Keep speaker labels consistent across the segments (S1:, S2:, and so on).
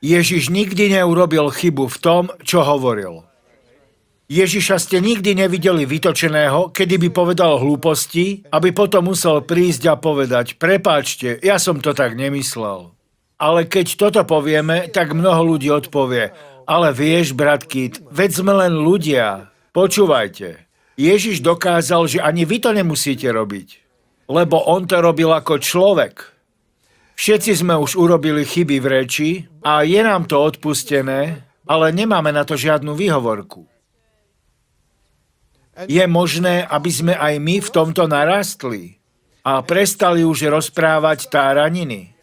S1: Ježiš nikdy neurobil chybu v tom, čo hovoril. Ježiša ste nikdy nevideli vytočeného, kedy by povedal hlúposti, aby potom musel prísť a povedať: prepáčte, ja som to tak nemyslel. Ale keď toto povieme, tak mnoho ľudí odpovie: ale vieš, brat Kit, veď sme len ľudia. Počúvajte, Ježiš dokázal, že ani vy to nemusíte robiť, lebo on to robil ako človek. Všetci sme už urobili chyby v reči a je nám to odpustené, ale nemáme na to žiadnu výhovorku. Je možné, aby sme aj my v tomto narastli a prestali už rozprávať táraniny.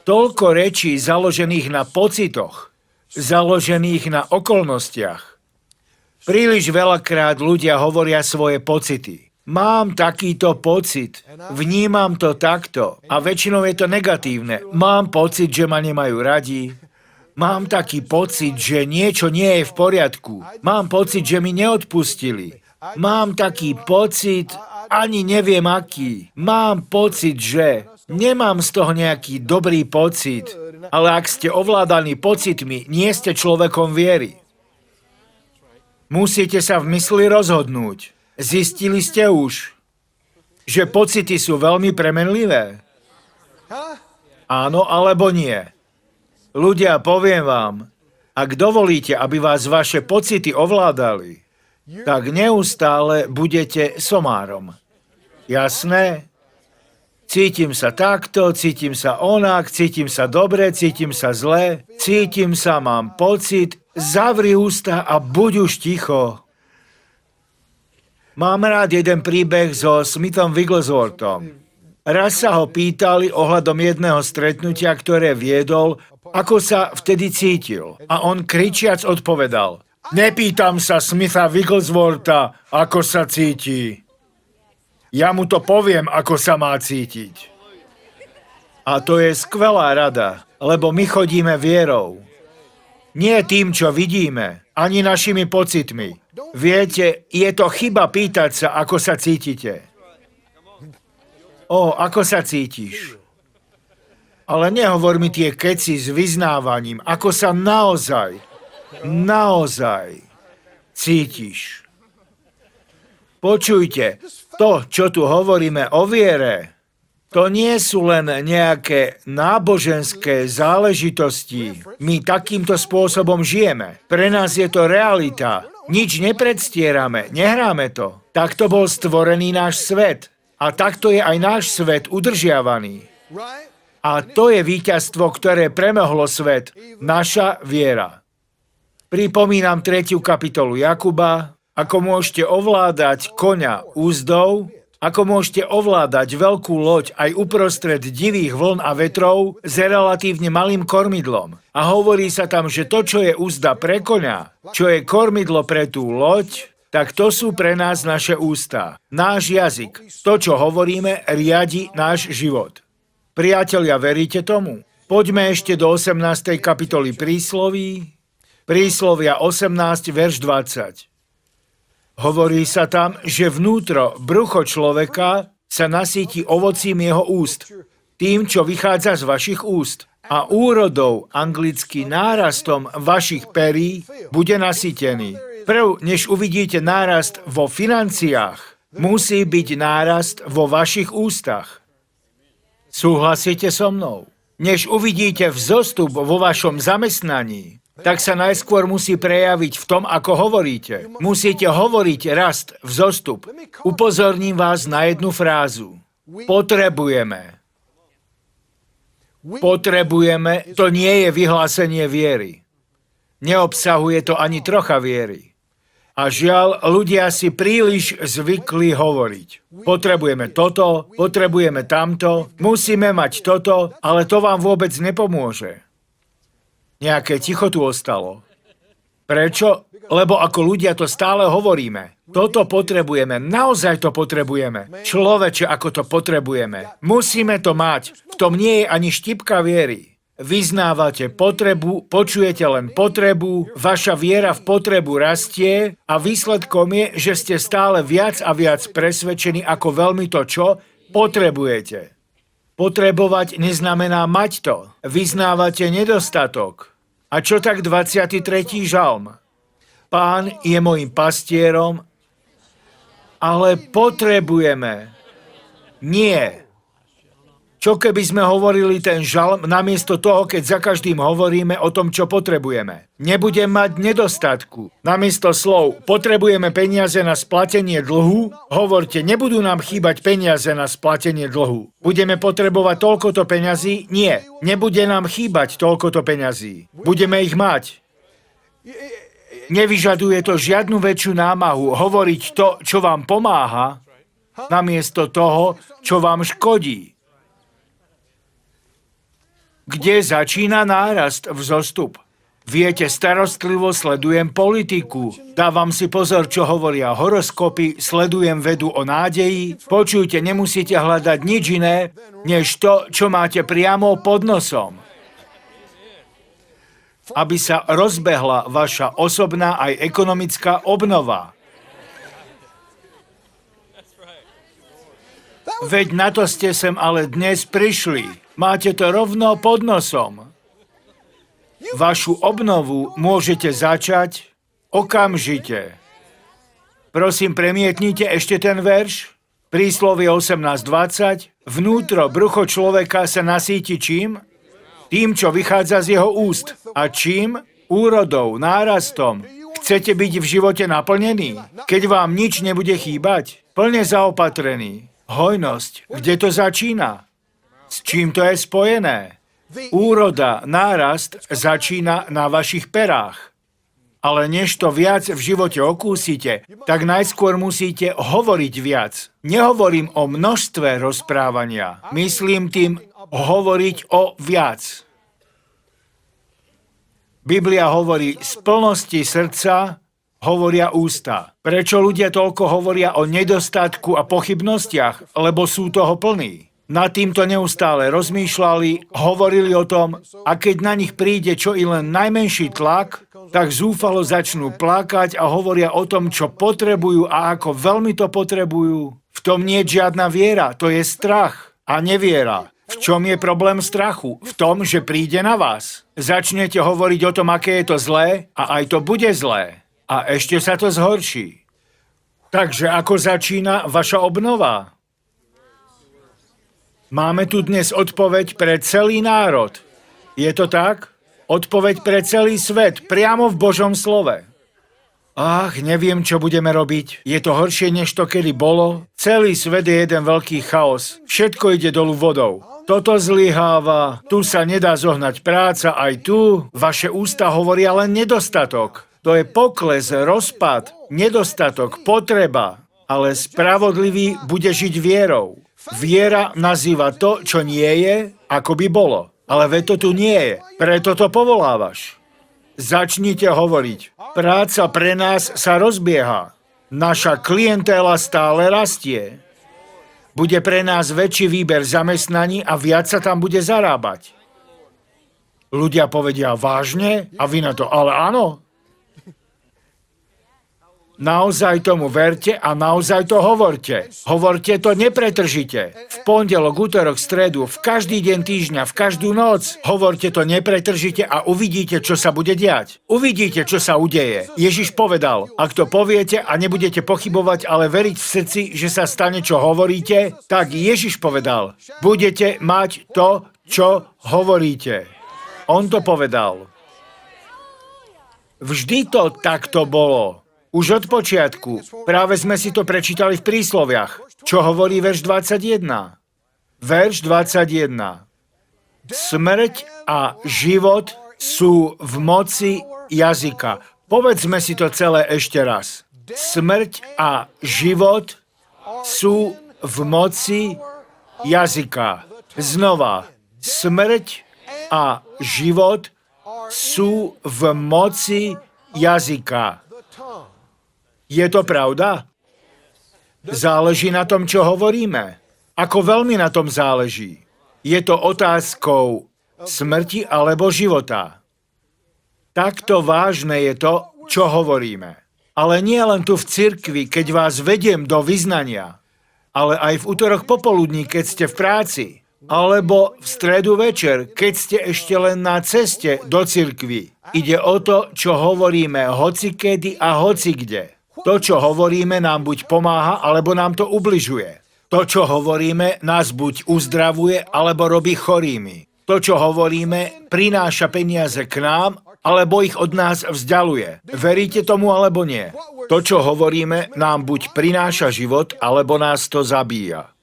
S1: Toľko rečí založených na pocitoch, založených na okolnostiach. Príliš veľakrát ľudia hovoria svoje pocity. Mám takýto pocit, vnímam to takto a väčšinou je to negatívne. Mám pocit, že ma nemajú radi. Mám taký pocit, že niečo nie je v poriadku. Mám pocit, že mi neodpustili. Mám taký pocit, ani neviem aký. Mám pocit, že nemám z toho nejaký dobrý pocit. Ale ak ste ovládaní pocitmi, nie ste človekom viery. Musíte sa v mysli rozhodnúť. Zistili ste už, že pocity sú veľmi premenlivé? Áno alebo nie? Ľudia, poviem vám, ak dovolíte, aby vás vaše pocity ovládali, tak neustále budete somárom. Jasné? Cítim sa takto, cítim sa onak, cítim sa dobre, cítim sa zle, cítim sa, mám pocit, zavri ústa a buď už ticho. Mám rád jeden príbeh so Smithom Wigglesworthom. Raz sa ho pýtali ohľadom jedného stretnutia, ktoré viedol, ako sa vtedy cítil. A on kričiac odpovedal: nepýtam sa Smitha Wiggleswortha, ako sa cíti. Ja mu to poviem, ako sa má cítiť. A to je skvelá rada, lebo my chodíme vierou. Nie tým, čo vidíme, ani našimi pocitmi. Viete, je to chyba pýtať sa, ako sa cítite. Ako sa cítiš? Ale nehovor mi tie keci s vyznávaním, ako sa naozaj cítiš. Počujte, to, čo tu hovoríme o viere, to nie sú len nejaké náboženské záležitosti. My takýmto spôsobom žijeme. Pre nás je to realita. Nič nepredstierame, nehráme to. Takto bol stvorený náš svet. A takto je aj náš svet udržiavaný. A to je víťazstvo, ktoré premohlo svet. Naša viera. Pripomínam 3. kapitolu Jakuba, ako môžete ovládať koňa úzdou, ako môžete ovládať veľkú loď aj uprostred divých vln a vetrov s relatívne malým kormidlom. A hovorí sa tam, že to, čo je úzda pre koňa, čo je kormidlo pre tú loď, tak to sú pre nás naše ústa. Náš jazyk, to, čo hovoríme, riadi náš život. Priatelia, veríte tomu? Poďme ešte do 18. kapitoly Prísloví. Príslovia 18, verš 20. Hovorí sa tam, že vnútro, brucho človeka sa nasýti ovocím jeho úst, tým, čo vychádza z vašich úst. A úrodou, anglicky nárastom vašich perí, bude nasýtený. Prv, než uvidíte nárast vo financiách, musí byť nárast vo vašich ústach. Súhlasíte so mnou? Než uvidíte vzostup vo vašom zamestnaní, tak sa najskôr musí prejaviť v tom, ako hovoríte. Musíte hovoriť rast, vzostup. Upozorním vás na jednu frázu. Potrebujeme. Potrebujeme, to nie je vyhlásenie viery. Neobsahuje to ani trocha viery. A žiaľ, ľudia si príliš zvykli hovoriť. Potrebujeme toto, potrebujeme tamto, musíme mať toto, ale to vám vôbec nepomôže. Nejaké ticho tu ostalo. Prečo? Lebo ako ľudia to stále hovoríme. Toto potrebujeme, naozaj to potrebujeme. Človeče, ako to potrebujeme. Musíme to mať. V tom nie je ani štipka viery. Vyznávate potrebu, počujete len potrebu, vaša viera v potrebu rastie a výsledkom je, že ste stále viac a viac presvedčení, ako veľmi to, čo potrebujete. Potrebovať neznamená mať to. Vyznávate nedostatok. A čo tak 23. žalm? Pán je mojím pastierom, ale potrebujeme. Nie. Čo keby sme hovorili ten žalm, namiesto toho, keď za každým hovoríme o tom, čo potrebujeme? Nebudem mať nedostatku. Namiesto slov, potrebujeme peniaze na splatenie dlhu, hovorte, nebudú nám chýbať peniaze na splatenie dlhu. Budeme potrebovať toľkoto peňazí? Nie. Nebude nám chýbať toľkoto peňazí. Budeme ich mať. Nevyžaduje to žiadnu väčšiu námahu hovoriť to, čo vám pomáha, namiesto toho, čo vám škodí. Kde začína nárast, vzostup? Viete, starostlivo sledujem politiku. Dávam si pozor, čo hovoria horoskopy, sledujem vedu o nádeji. Počujte, nemusíte hľadať nič iné, než to, čo máte priamo pod nosom. Aby sa rozbehla vaša osobná aj ekonomická obnova. Veď na to ste sem ale dnes prišli. Máte to rovno pod nosom. Vašu obnovu môžete začať okamžite. Prosím, premietnite ešte ten verš. Príslovie 18:20. Vnútro, brucho človeka sa nasíti čím? Tým, čo vychádza z jeho úst. A čím? Úrodou, nárastom. Chcete byť v živote naplnení? Keď vám nič nebude chýbať? Plne zaopatrený. Hojnosť. Kde to začína? S čím to je spojené? Úroda, nárast začína na vašich perách. Ale než to viac v živote okúsite, tak najskôr musíte hovoriť viac. Nehovorím o množstve rozprávania. Myslím tým hovoriť o viac. Biblia hovorí, z plnosti srdca hovoria ústa. Prečo ľudia toľko hovoria o nedostatku a pochybnostiach? Lebo sú toho plní. Nad týmto neustále rozmýšľali, hovorili o tom, a keď na nich príde čo i len najmenší tlak, tak zúfalo začnú plakať a hovoria o tom, čo potrebujú a ako veľmi to potrebujú. V tom nie je žiadna viera, to je strach a neviera. V čom je problém strachu? V tom, že príde na vás. Začnete hovoriť o tom, aké je to zlé a aj to bude zlé. A ešte sa to zhorší. Takže ako začína vaša obnova? Máme tu dnes odpoveď pre celý národ. Je to tak? Odpoveď pre celý svet, priamo v Božom slove. Ach, neviem, čo budeme robiť. Je to horšie, než to kedy bolo. Celý svet je jeden veľký chaos. Všetko ide dolu vodou. Toto zlyháva, tu sa nedá zohnať práca, aj tu. Vaše ústa hovoria len nedostatok. To je pokles, rozpad, nedostatok, potreba. Ale spravodlivý bude žiť vierou. Viera nazýva to, čo nie je, ako by bolo. Ale veď to tu nie je. Preto to povolávaš. Začnite hovoriť. Práca pre nás sa rozbieha. Naša klientéla stále rastie. Bude pre nás väčší výber zamestnaní a viac sa tam bude zarábať. Ľudia povedia, vážne? A vy na to, ale áno. Naozaj tomu verte a naozaj to hovorte. Hovorte to nepretržite. V pondelok, útorok, stredu, v každý deň týždňa, v každú noc. Hovorte to nepretržite a uvidíte, čo sa bude diať. Uvidíte, čo sa udeje. Ježiš povedal, ak to poviete a nebudete pochybovať, ale veriť v srdci, že sa stane, čo hovoríte, tak Ježiš povedal, budete mať to, čo hovoríte. On to povedal. Vždy to takto bolo. Už od počiatku. Práve sme si to prečítali v prísloviach. Čo hovorí verš 21? Verš 21. Smrť a život sú v moci jazyka. Povedzme si to celé ešte raz. Smrť a život sú v moci jazyka. Znova. Smrť a život sú v moci jazyka. Je to pravda? Záleží na tom, čo hovoríme. Ako veľmi na tom záleží. Je to otázkou smrti alebo života. Takto vážne je to, čo hovoríme. Ale nie len tu v cirkvi, keď vás vediem do vyznania, ale aj v útorok popoludní, keď ste v práci. Alebo v stredu večer, keď ste ešte len na ceste do cirkvi. Ide o to, čo hovoríme hocikedy a hocikde. To, čo hovoríme, nám buď pomáha, alebo nám to ubližuje. To, čo hovoríme, nás buď uzdravuje, alebo robí chorými. To, čo hovoríme, prináša peniaze k nám, alebo ich od nás vzdialuje. Veríte tomu, alebo nie? To, čo hovoríme, nám buď prináša život, alebo nás to zabíja.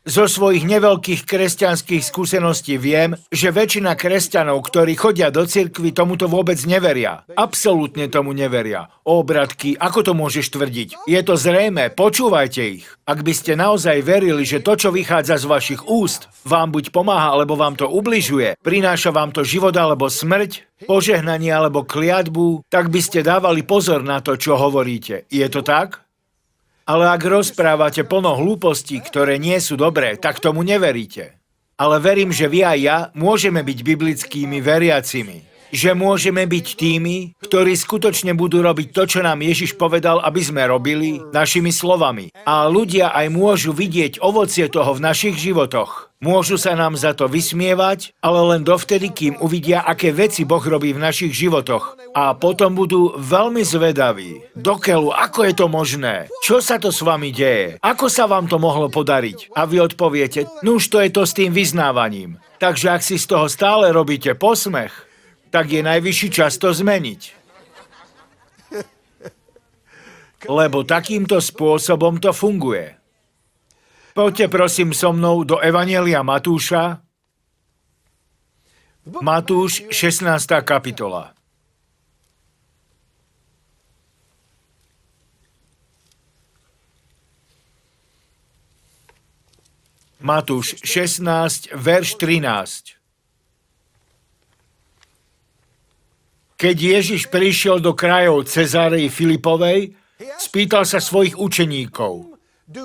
S1: Zo svojich neveľkých kresťanských skúseností viem, že väčšina kresťanov, ktorí chodia do cirkvi, tomuto vôbec neveria. Absolútne tomu neveria. Ó, bratky, ako to môžeš tvrdiť? Je to zrejmé, počúvajte ich. Ak by ste naozaj verili, že to, čo vychádza z vašich úst, vám buď pomáha, alebo vám to ubližuje, prináša vám to život alebo smrť, požehnanie alebo kliatbu, tak by ste dávali pozor na to, čo hovoríte. Je to tak? Ale ak rozprávate plno hlúpostí, ktoré nie sú dobré, tak tomu neveríte. Ale verím, že vy a ja môžeme byť biblickými veriacimi. Že môžeme byť tými, ktorí skutočne budú robiť to, čo nám Ježiš povedal, aby sme robili našimi slovami. A ľudia aj môžu vidieť ovocie toho v našich životoch. Môžu sa nám za to vysmievať, ale len dovtedy, kým uvidia, aké veci Boh robí v našich životoch. A potom budú veľmi zvedaví. Dokeľu, ako je to možné? Čo sa to s vami deje? Ako sa vám to mohlo podariť? A vy odpoviete, nuž to je to s tým vyznávaním. Takže ak si z toho stále robíte posmech, tak je najvyšší čas to zmeniť. Lebo takýmto spôsobom to funguje. Poďte prosím so mnou do Evanjelia Matúša. Matúš, 16. kapitola. Matúš 16, verš 13. Keď Ježiš prišiel do krajov Cezárey Filipovej, spýtal sa svojich učeníkov,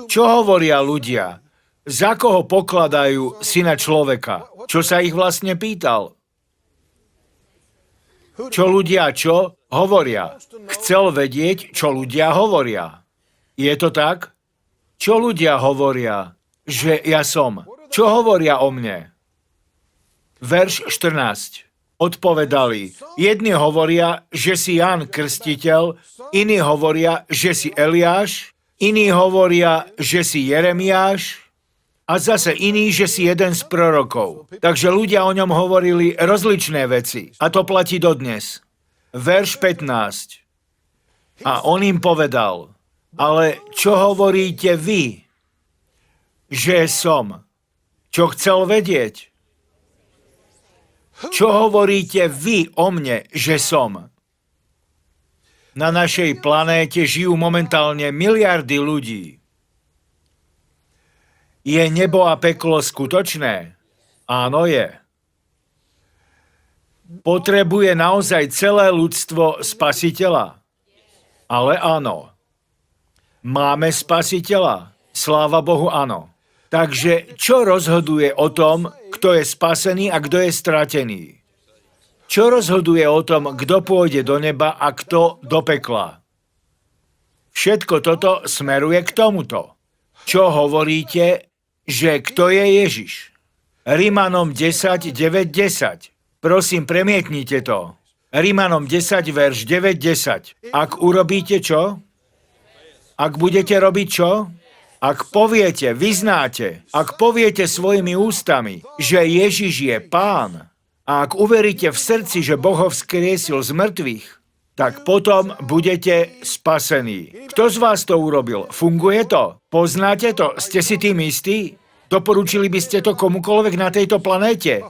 S1: čo hovoria ľudia, za koho pokladajú syna človeka? Čo sa ich vlastne pýtal? Čo ľudia hovoria? Chcel vedieť, čo ľudia hovoria. Je to tak? Čo ľudia hovoria, že ja som? Čo hovoria o mne? Verš 14. Odpovedali, jedni hovoria, že si Ján Krstiteľ, iní hovoria, že si Eliáš, iní hovoria, že si Jeremiáš a zase iní, že si jeden z prorokov. Takže ľudia o ňom hovorili rozličné veci a to platí dodnes. Verš 15. A on im povedal, ale čo hovoríte vy, že som? Čo chcel vedieť? Čo hovoríte vy o mne, že som? Na našej planéte žijú momentálne miliardy ľudí. Je nebo a peklo skutočné? Áno, je. Potrebuje naozaj celé ľudstvo spasiteľa? Ale áno. Máme spasiteľa? Sláva Bohu, áno. Takže čo rozhoduje o tom, kto je spasený a kto je stratený? Čo rozhoduje o tom, kto pôjde do neba a kto do pekla? Všetko toto smeruje k tomuto. Čo hovoríte, že kto je Ježiš? Rimanom 10, 9, 10. Prosím, premietnite to. Rimanom 10, verš 9, 10. Ak urobíte čo? Ak budete robiť čo? Ak poviete, vyznáte, ak poviete svojimi ústami, že Ježiš je Pán, a ak uveríte v srdci, že Boh ho vzkriesil z mŕtvych, tak potom budete spasení. Kto z vás to urobil? Funguje to? Poznáte to? Ste si tým istí? Doporučili by ste to komukoľvek na tejto planéte?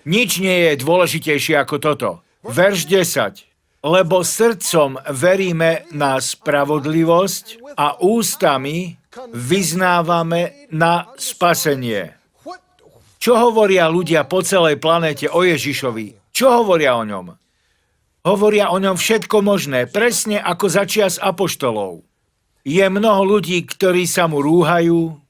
S1: Nič nie je dôležitejšie ako toto. Verš 10. Lebo srdcom veríme na spravodlivosť a ústami vyznávame na spasenie. Čo hovoria ľudia po celej planéte o Ježišovi? Čo hovoria o ňom? Hovoria o ňom všetko možné, presne ako za čias apoštolov. Je mnoho ľudí, ktorí sa mu rúhajú,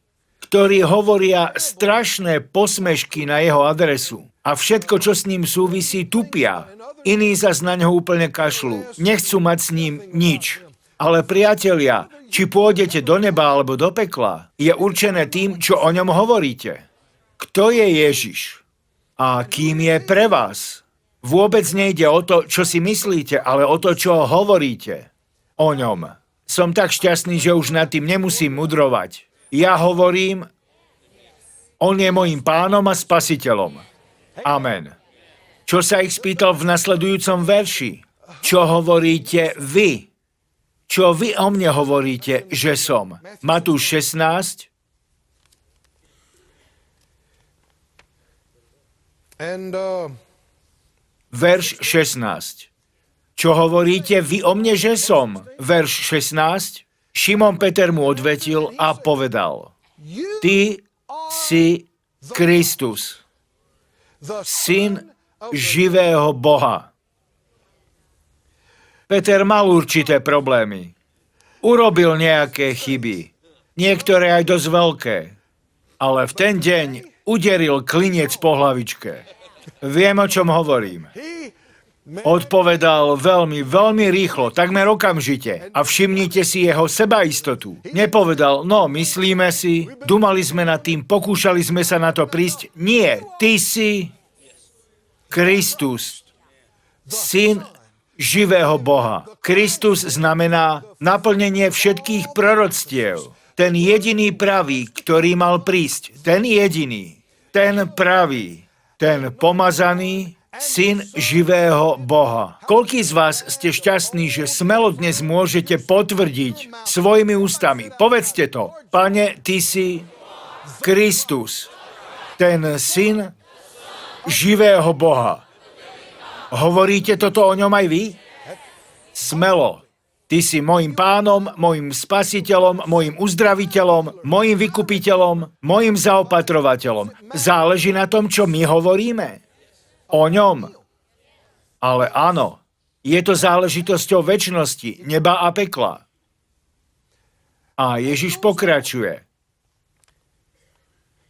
S1: ktorí hovoria strašné posmešky na jeho adresu. A všetko, čo s ním súvisí, tupia. Iní zas na ňo úplne kašľú. Nechcú mať s ním nič. Ale priatelia, či pôjdete do neba alebo do pekla, je určené tým, čo o ňom hovoríte. kto je Ježiš a kým je pre vás. Vôbec nejde o to, čo si myslíte, ale o to, čo hovoríte o ňom. Som tak šťastný, že už nad tým nemusím mudrovať. Ja hovorím, on je mojím pánom a spasiteľom. Amen. Čo sa ich spýtal v nasledujúcom verši? Čo hovoríte vy? Čo vy o mne hovoríte, že som? Matúš 16. Verš 16. Čo hovoríte vy o mne, že som? Verš 16. Šimon Peter mu odvetil a povedal, ty si Kristus, syn živého Boha. Peter mal určité problémy. Urobil nejaké chyby, niektoré aj dosť veľké, ale v ten deň uderil kliniec po hlavičke. Viem, o čom hovorím. Odpovedal veľmi, veľmi rýchlo, takmer okamžite. A všimnite si jeho sebaistotu. Nepovedal, no, myslíme si, dumali sme nad tým, pokúšali sme sa na to prísť. Nie, ty si Kristus, syn živého Boha. Kristus znamená naplnenie všetkých proroctiev. Ten jediný pravý, ktorý mal prísť. Ten jediný. Ten pravý. Ten pomazaný syn živého Boha. Koľkí z vás ste šťastní, že smelo dnes môžete potvrdiť svojimi ústami? Povedzte to. Pane, ty si Kristus, ten syn živého Boha. Hovoríte toto o ňom aj vy? Smelo. Ty si mojim pánom, mojim spasiteľom, mojim uzdraviteľom, mojim vykupiteľom, mojim zaopatrovateľom. Záleží na tom, čo my hovoríme o ňom. Ale áno, je to záležitosťou večnosti, neba a pekla. A Ježiš pokračuje.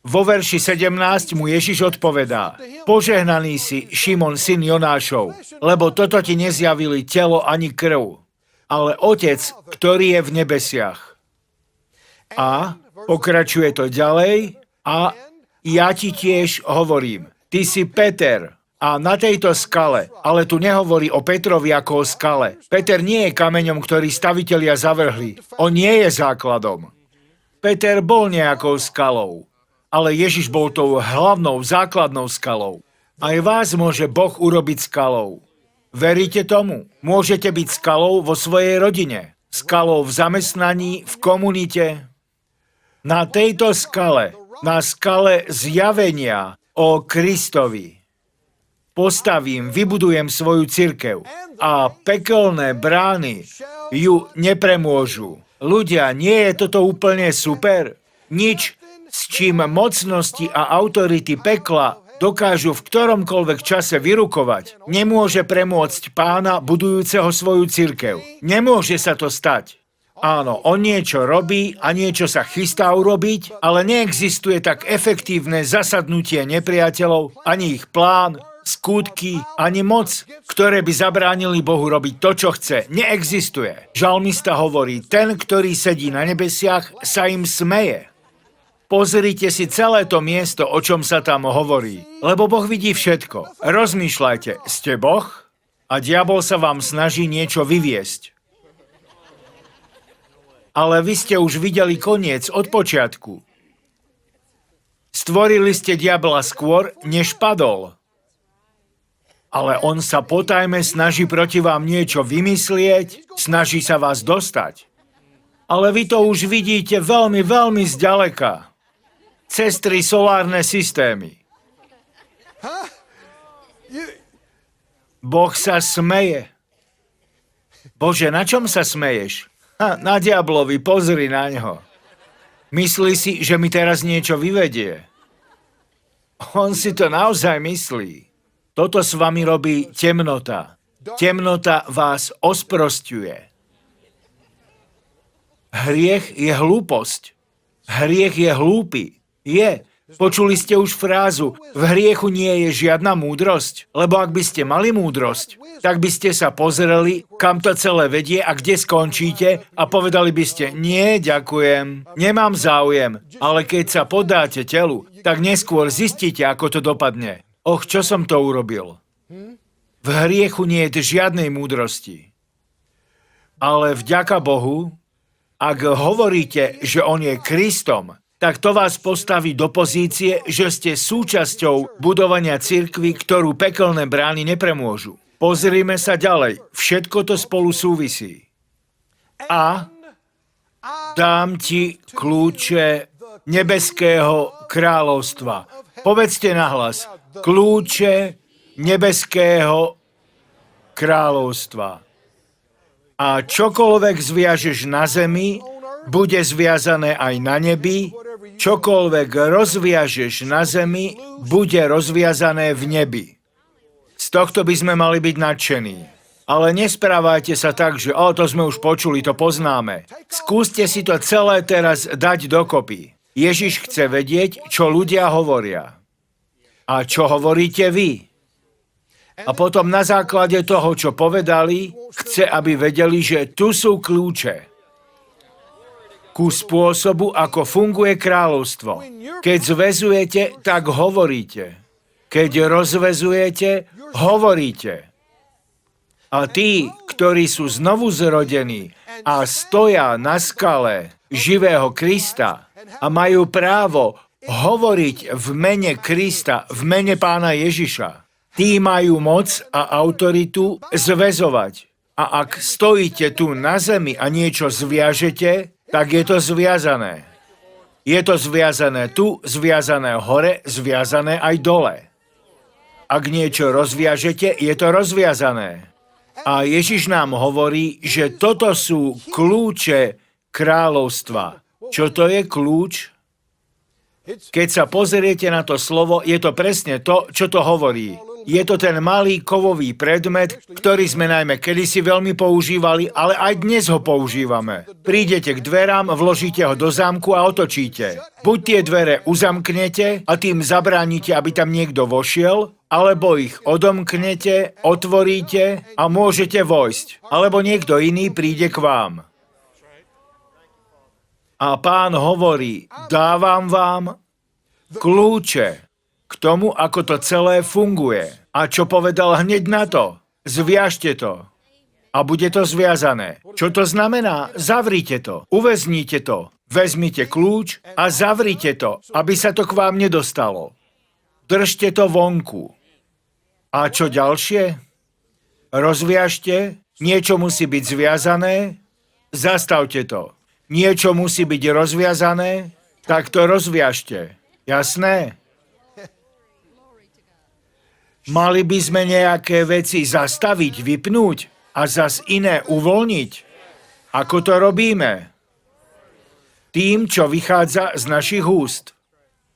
S1: Vo verši 17 mu Ježiš odpovedá, požehnaný si, Šimon, syn Jonášov, lebo toto ti nezjavili telo ani krv, ale Otec, ktorý je v nebesiach. A pokračuje to ďalej a ja ti tiež hovorím, ty si Peter a na tejto skale, ale tu nehovorí o Petrovi ako o skale. Peter nie je kameňom, ktorý stavitelia zavrhli. On nie je základom. Peter bol nejakou skalou, ale Ježiš bol tou hlavnou, základnou skalou. Aj vás môže Boh urobiť skalou. Veríte tomu? Môžete byť skalou vo svojej rodine, skalou v zamestnaní, v komunite. Na tejto skale, na skale zjavenia o Kristovi, postavím, vybudujem svoju cirkev a pekelné brány ju nepremôžu. Ľudia, nie je toto úplne super? Nič, s čím mocnosti a autority pekla dokážu v ktoromkoľvek čase vyrukovať, nemôže premôcť pána budujúceho svoju cirkev. Nemôže sa to stať. Áno, on niečo robí a niečo sa chystá urobiť, ale neexistuje tak efektívne zasadnutie nepriateľov, ani ich plán, skutky, ani moc, ktoré by zabránili Bohu robiť to, čo chce. Neexistuje. Žalmista hovorí, ten, ktorý sedí na nebesiach, sa im smeje. Pozrite si celé to miesto, o čom sa tam hovorí. Lebo Boh vidí všetko. Rozmýšľajte, ste Boh a diabol sa vám snaží niečo vyviesť. Ale vy ste už videli koniec od počiatku. Stvorili ste diabla skôr, než padol. Ale on sa potajme snaží proti vám niečo vymyslieť, snaží sa vás dostať. Ale vy to už vidíte veľmi, veľmi zďaleka. Cez 3 solárne systémy. Boh sa smeje. Bože, na čom sa smeješ? Na diablovi, pozri na ňo. Myslí si, že mi teraz niečo vyvedie. On si to naozaj myslí. Toto s vami robí temnota. Temnota vás osprosťuje. Hriech je hlúposť. Hriech je hlúpy. Je. Počuli ste už frázu, v hriechu nie je žiadna múdrosť, lebo ak by ste mali múdrosť, tak by ste sa pozreli, kam to celé vedie a kde skončíte a povedali by ste, nie, ďakujem, nemám záujem, ale keď sa podáte telu, tak neskôr zistíte, ako to dopadne. Och, čo som to urobil? V hriechu nie je žiadnej múdrosti. Ale vďaka Bohu, ak hovoríte, že On je Kristom, tak to vás postaví do pozície, že ste súčasťou budovania cirkvi, ktorú pekelné brány nepremôžu. Pozrime sa ďalej. Všetko to spolu súvisí. A dám ti kľúče nebeského kráľovstva. Povedzte nahlas. Kľúče nebeského kráľovstva. A čokoľvek zviažeš na zemi, bude zviazané aj na nebi, čokoľvek rozviažeš na zemi, bude rozviazané v nebi. Z tohto by sme mali byť nadšení. Ale nesprávajte sa tak, že to sme už počuli, to poznáme. Skúste si to celé teraz dať dokopy. Ježiš chce vedieť, čo ľudia hovoria. A čo hovoríte vy? A potom na základe toho, čo povedali, chce, aby vedeli, že tu sú kľúče ku spôsobu, ako funguje kráľovstvo. Keď zväzujete, tak hovoríte. Keď rozväzujete, hovoríte. A tí, ktorí sú znovu zrodení a stoja na skale živého Krista a majú právo hovoriť v mene Krista, v mene Pána Ježiša, tí majú moc a autoritu zväzovať. A ak stojíte tu na zemi a niečo zviažete, tak je to zviazané. Je to zviazané tu, zviazané hore, zviazané aj dole. Ak niečo rozviažete, je to rozviazané. A Ježiš nám hovorí, že toto sú kľúče kráľovstva. Čo to je kľúč? Keď sa pozriete na to slovo, je to presne to, čo to hovorí. Je to ten malý kovový predmet, ktorý sme najmä kedysi veľmi používali, ale aj dnes ho používame. Prídete k dverám, vložíte ho do zámku a otočíte. Buď tie dvere uzamknete a tým zabránite, aby tam niekto vošiel, alebo ich odomknete, otvoríte a môžete vojsť. Alebo niekto iný príde k vám. A Pán hovorí, dávam vám kľúče k tomu, ako to celé funguje. A čo povedal hneď na to? Zviažte to. A bude to zviazané. Čo to znamená? Zavrite to. Uväznite to. Vezmite kľúč a zavrite to, aby sa to k vám nedostalo. Držte to vonku. A čo ďalšie? Rozviažte. Niečo musí byť zviazané. Zastavte to. Niečo musí byť rozviazané. Tak to rozviažte. Jasné? Mali by sme nejaké veci zastaviť, vypnúť a zas iné uvoľniť? Ako to robíme? Tým, čo vychádza z našich úst.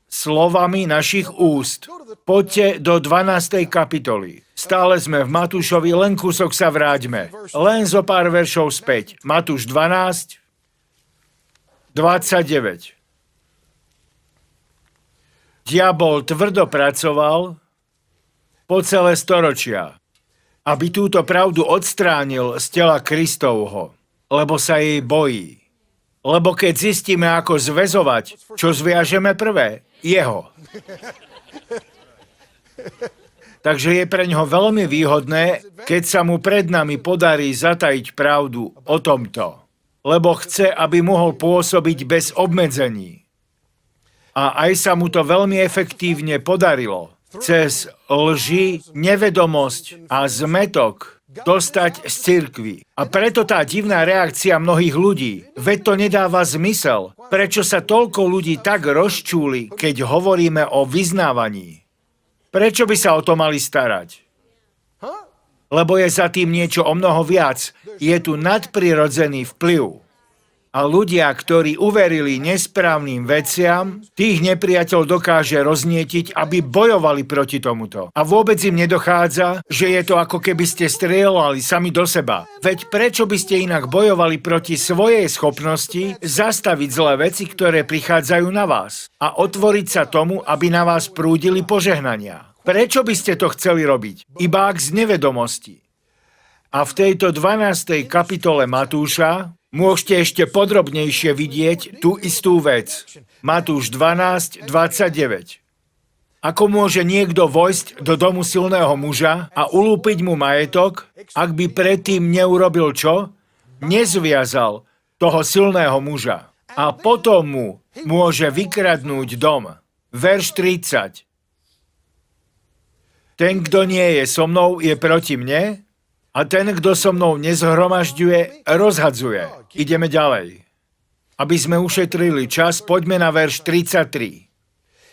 S1: Slovami našich úst. Poďte do 12. kapitoly. Stále sme v Matúšovi, len kúsok sa vráťme. Len zo pár veršov späť. Matúš 12, 29. Diabol tvrdo pracoval po celé storočia, aby túto pravdu odstránil z tela Kristovho, lebo sa jej bojí. Lebo keď zistíme, ako zväzovať, čo zviažeme prvé? Jeho. Takže je pre ňoho veľmi výhodné, keď sa mu pred nami podarí zatajiť pravdu o tomto. Lebo chce, aby mohol pôsobiť bez obmedzení. A aj sa mu to veľmi efektívne podarilo. Cez lži, nevedomosť a zmätok dostať z cirkvi. A preto tá divná reakcia mnohých ľudí. Veď to nedáva zmysel. Prečo sa toľko ľudí tak rozčúli, keď hovoríme o vyznávaní? Prečo by sa o to mali starať? Lebo je za tým niečo o mnoho viac. Je tu nadprirodzený vplyv. A ľudia, ktorí uverili nesprávnym veciam, tých nepriateľ dokáže roznietiť, aby bojovali proti tomuto. A vôbec im nedochádza, že je to ako keby ste strieľali sami do seba. Veď prečo by ste inak bojovali proti svojej schopnosti zastaviť zlé veci, ktoré prichádzajú na vás a otvoriť sa tomu, aby na vás prúdili požehnania? Prečo by ste to chceli robiť? Iba ak z nevedomosti. A v tejto 12. kapitole Matúša môžete ešte podrobnejšie vidieť tú istú vec. Matúš 12:29. Ako môže niekto vojsť do domu silného muža a ulúpiť mu majetok, ak by predtým neurobil čo? Nezviazal toho silného muža. A potom mu môže vykradnúť dom. Verš 30. Ten, kto nie je so mnou, je proti mne, a ten, kto so mnou nezhromažďuje, rozhadzuje. Ideme ďalej. Aby sme ušetrili čas, poďme na verš 33.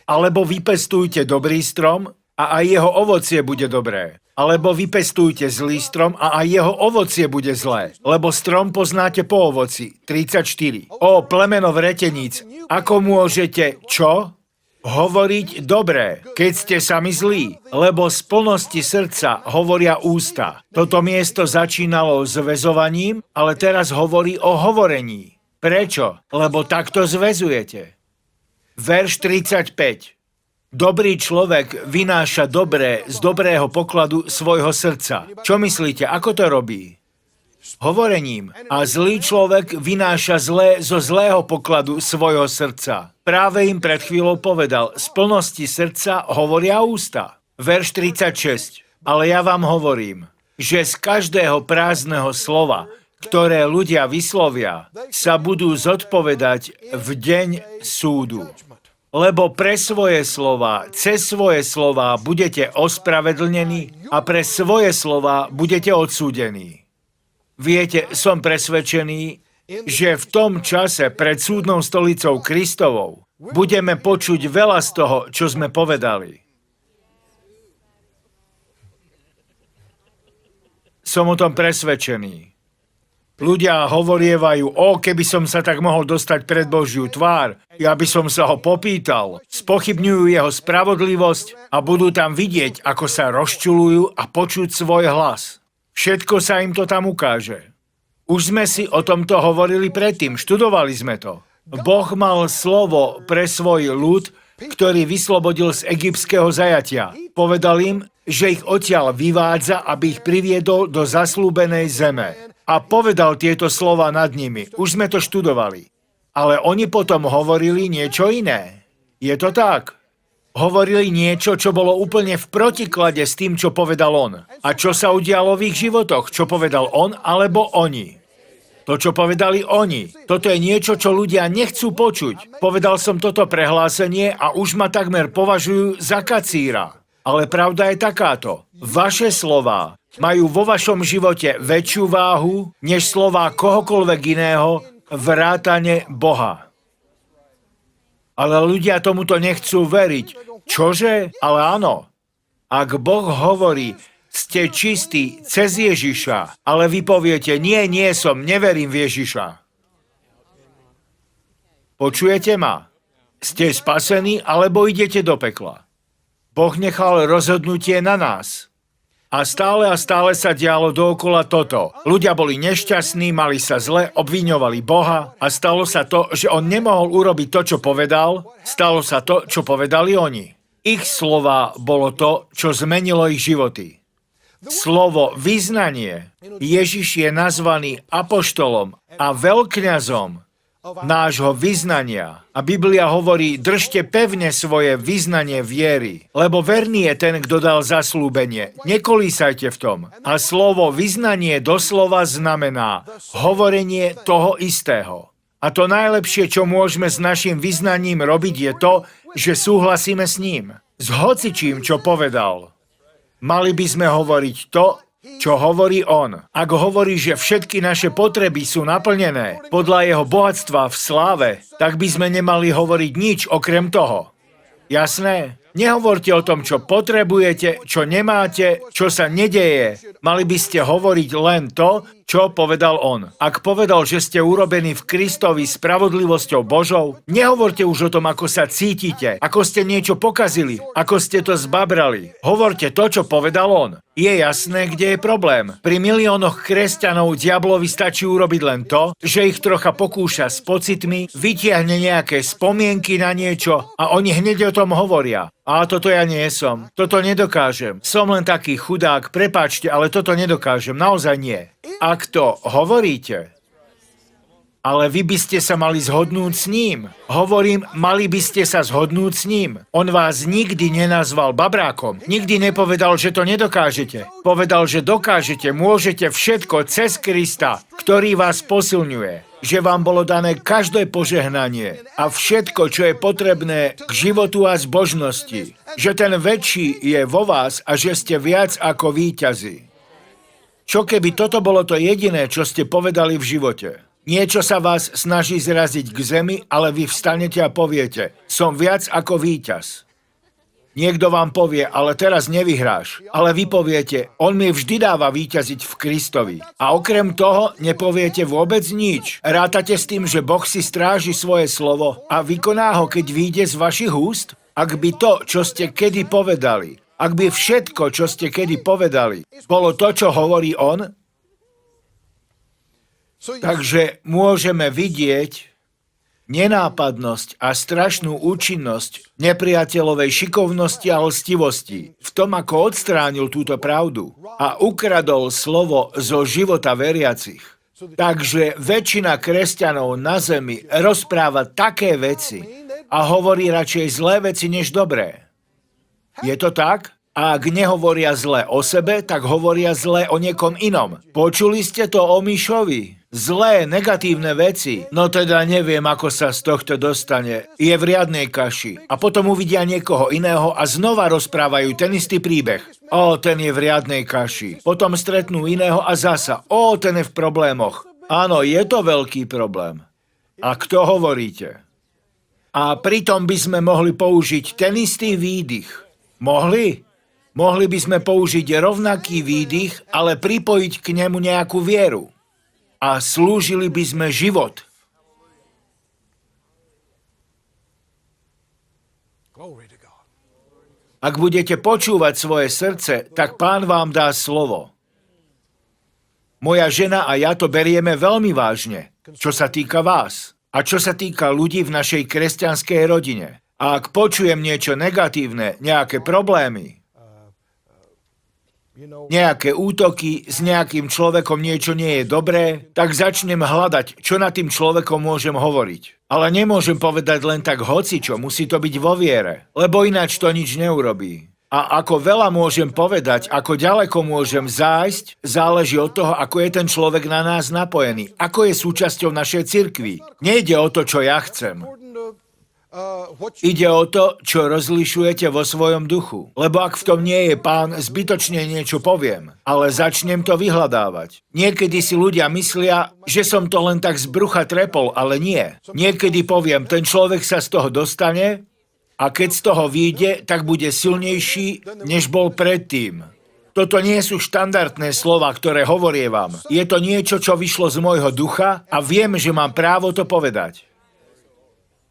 S1: Alebo vypestujte dobrý strom a aj jeho ovocie bude dobré. Alebo vypestujte zlý strom a aj jeho ovocie bude zlé. Lebo strom poznáte po ovoci. 34. O plemeno vreteníc, ako môžete čo? Hovoriť dobré, keď ste sami zlí, lebo z plnosti srdca hovoria ústa. Toto miesto začínalo s väzovaním, ale teraz hovorí o hovorení. Prečo? Lebo takto zväzujete. Verš 35. Dobrý človek vynáša dobré z dobrého pokladu svojho srdca. Čo myslíte, ako to robí? Hovorením. A zlý človek vynáša zlé zo zlého pokladu svojho srdca. Práve im pred chvíľou povedal, z plnosti srdca hovoria ústa. Verš 36. Ale ja vám hovorím, že z každého prázdneho slova, ktoré ľudia vyslovia, sa budú zodpovedať v deň súdu. Lebo pre svoje slova, cez svoje slova budete ospravedlnení a pre svoje slova budete odsúdení. Viete, som presvedčený, že v tom čase pred súdnou stolicou Kristovou budeme počuť veľa z toho, čo sme povedali. Som o tom presvedčený. Ľudia hovorievajú, keby som sa tak mohol dostať pred Božiu tvár, ja by som sa ho popýtal. Spochybňujú jeho spravodlivosť a budú tam vidieť, ako sa rozčuľujú a počuť svoj hlas. Všetko sa im to tam ukáže. Už sme si o tomto hovorili predtým, študovali sme to. Boh mal slovo pre svoj ľud, ktorý vyslobodil z egyptského zajatia. Povedal im, že ich odtiaľ vyvádza, aby ich priviedol do zaslúbenej zeme. A povedal tieto slova nad nimi. Už sme to študovali. Ale oni potom hovorili niečo iné. Je to tak? Hovorili niečo, čo bolo úplne v protiklade s tým, čo povedal on. A čo sa udialo v ich životoch? Čo povedal on alebo oni? To, čo povedali oni. Toto je niečo, čo ľudia nechcú počuť. Povedal som toto prehlásenie a už ma takmer považujú za kacíra. Ale pravda je takáto. Vaše slová majú vo vašom živote väčšiu váhu, než slová kohokoľvek iného, vrátane Boha. Ale ľudia tomuto nechcú veriť. Čože? Ale áno. Ak Boh hovorí, ste čistí cez Ježiša, ale vy poviete, nie som, neverím v Ježiša. Počujete ma? Ste spasení, alebo idete do pekla? Boh nechal rozhodnutie na nás. A stále sa dialo dookola toto. Ľudia boli nešťastní, mali sa zle, obviňovali Boha a stalo sa to, že on nemohol urobiť to, čo povedal, stalo sa to, čo povedali oni. Ich slova bolo to, čo zmenilo ich životy. Slovo vyznanie. Ježiš je nazvaný apoštolom a veľkňazom nášho vyznania. A Biblia hovorí, držte pevne svoje vyznanie viery, lebo verný je ten, kto dal zaslúbenie. Nekolísajte v tom. A slovo vyznanie doslova znamená hovorenie toho istého. A to najlepšie, čo môžeme s našim vyznaním robiť, je to, že súhlasíme s ním. S hocičím, čo povedal. Mali by sme hovoriť to, čo hovorí on. Ak hovorí, že všetky naše potreby sú naplnené podľa jeho bohatstva v sláve, tak by sme nemali hovoriť nič okrem toho. Jasné? Nehovorte o tom, čo potrebujete, čo nemáte, čo sa nedeje. Mali by ste hovoriť len to, čo povedal on. Ak povedal, že ste urobení v Kristovi spravodlivosťou Božou, nehovorte už o tom, ako sa cítite, ako ste niečo pokazili, ako ste to zbabrali. Hovorte to, čo povedal on. Je jasné, kde je problém. Pri miliónoch kresťanov diablovi stačí urobiť len to, že ich trocha pokúša s pocitmi, vytiahne nejaké spomienky na niečo a oni hneď o tom hovoria. A toto ja nie som. Toto nedokážem. Som len taký chudák, prepáčte, ale toto nedokážem. Naozaj nie. Ak to hovoríte, ale vy by ste sa mali zhodnúť s ním. Hovorím, mali by ste sa zhodnúť s ním. On vás nikdy nenazval babrákom. Nikdy nepovedal, že to nedokážete. Povedal, že dokážete, môžete všetko cez Krista, ktorý vás posilňuje. Že vám bolo dané každé požehnanie a všetko, čo je potrebné k životu a zbožnosti. Že ten väčší je vo vás a že ste viac ako víťazi. Čo keby toto bolo to jediné, čo ste povedali v živote? Niečo sa vás snaží zraziť k zemi, ale vy vstanete a poviete, som viac ako víťaz. Niekto vám povie, ale teraz nevyhráš. Ale vy poviete, on mi vždy dáva víťaziť v Kristovi. A okrem toho nepoviete vôbec nič. Rátate s tým, že Boh si stráži svoje slovo a vykoná ho, keď vyjde z vašich úst? Ak by to, čo ste kedy povedali, ak by všetko, čo ste kedy povedali, bolo to, čo hovorí on, takže môžeme vidieť nenápadnosť a strašnú účinnosť nepriateľovej šikovnosti a lstivosti v tom, ako odstránil túto pravdu a ukradol slovo zo života veriacich. Takže väčšina kresťanov na zemi rozpráva také veci a hovorí radšej zlé veci než dobré. Je to tak? A ak nehovoria zle o sebe, tak hovoria zle o niekom inom. Počuli ste to o Mišovi? Zlé, negatívne veci. No teda neviem, ako sa z tohto dostane. Je v riadnej kaši. A potom uvidia niekoho iného a znova rozprávajú ten istý príbeh. Ten je v riadnej kaši. Potom stretnú iného a zasa. Ten je v problémoch. Áno, je to veľký problém. A kto hovoríte? A pritom by sme mohli použiť ten istý výdych. Mohli? Mohli by sme použiť rovnaký výdych, ale pripojiť k nemu nejakú vieru. A slúžili by sme život. Ak budete počúvať svoje srdce, tak Pán vám dá slovo. Moja žena a ja to berieme veľmi vážne, čo sa týka vás a čo sa týka ľudí v našej kresťanskej rodine. A ak počujem niečo negatívne, nejaké problémy, nejaké útoky, s nejakým človekom niečo nie je dobré, tak začnem hľadať, čo nad tým človekom môžem hovoriť. Ale nemôžem povedať len tak hocičo, musí to byť vo viere, lebo ináč to nič neurobí. A ako veľa môžem povedať, ako ďaleko môžem zájsť, záleží od toho, ako je ten človek na nás napojený, ako je súčasťou našej cirkvi. Nejde o to, čo ja chcem. Ide o to, čo rozlišujete vo svojom duchu. Lebo ak v tom nie je Pán, zbytočne niečo poviem, ale začnem to vyhľadávať. Niekedy si ľudia myslia, že som to len tak z brucha trepol, ale nie. Niekedy poviem, ten človek sa z toho dostane a keď z toho vyjde, tak bude silnejší, než bol predtým. Toto nie sú štandardné slova, ktoré hovorievam. Je to niečo, čo vyšlo z môjho ducha a viem, že mám právo to povedať.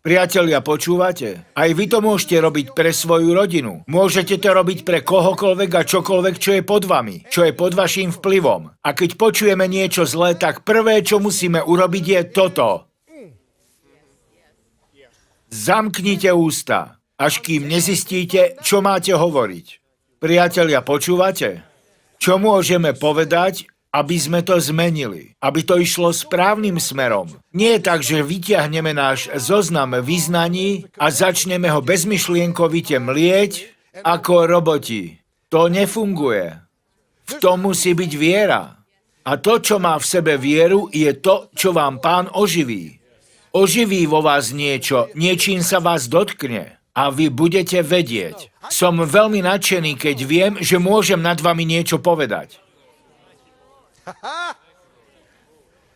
S1: Priatelia, počúvate? Aj vy to môžete robiť pre svoju rodinu. Môžete to robiť pre kohokoľvek a čokoľvek, čo je pod vami, čo je pod vaším vplyvom. A keď počujeme niečo zlé, tak prvé, čo musíme urobiť, je toto. Zamknite ústa, až kým nezistíte, čo máte hovoriť. Priatelia, počúvate? Čo môžeme povedať, aby sme to zmenili, aby to išlo správnym smerom. Nie je tak, že vyťahneme náš zoznam vyznaní a začneme ho bezmyšlienkovite mlieť ako roboti. To nefunguje. V tom musí byť viera. A to, čo má v sebe vieru, je to, čo vám Pán oživí. Oživí vo vás niečo, niečím sa vás dotkne. A vy budete vedieť. Som veľmi nadšený, keď viem, že môžem nad vami niečo povedať.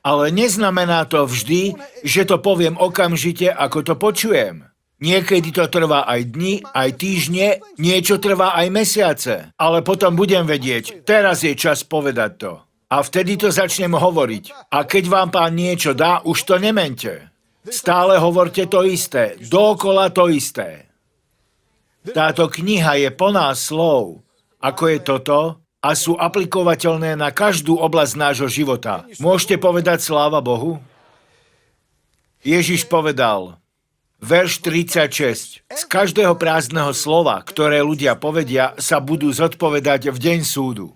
S1: Ale neznamená to vždy, že to poviem okamžite, ako to počujem. Niekedy to trvá aj dni, aj týždne, niečo trvá aj mesiace. Ale potom budem vedieť, teraz je čas povedať to. A vtedy to začnem hovoriť. A keď vám Pán niečo dá, už to nemente. Stále hovorte to isté, dookola to isté. Táto kniha je plná slov, ako je toto, a sú aplikovateľné na každú oblasť nášho života. Môžete povedať sláva Bohu? Ježiš povedal, verš 36. Z každého prázdneho slova, ktoré ľudia povedia, sa budú zodpovedať v deň súdu.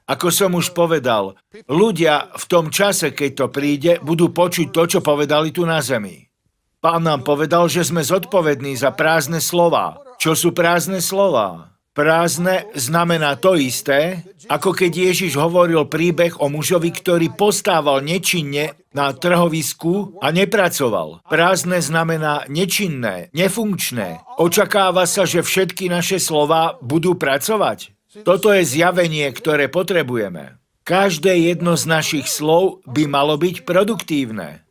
S1: Ako som už povedal, ľudia v tom čase, keď to príde, budú počuť to, čo povedali tu na zemi. Pán nám povedal, že sme zodpovední za prázdne slová. Čo sú prázdne slová? Prázdne znamená to isté, ako keď Ježiš hovoril príbeh o mužovi, ktorý postával nečinne na trhovisku a nepracoval. Prázdne znamená nečinné, nefunkčné. Očakáva sa, že všetky naše slová budú pracovať. Toto je zjavenie, ktoré potrebujeme. Každé jedno z našich slov by malo byť produktívne.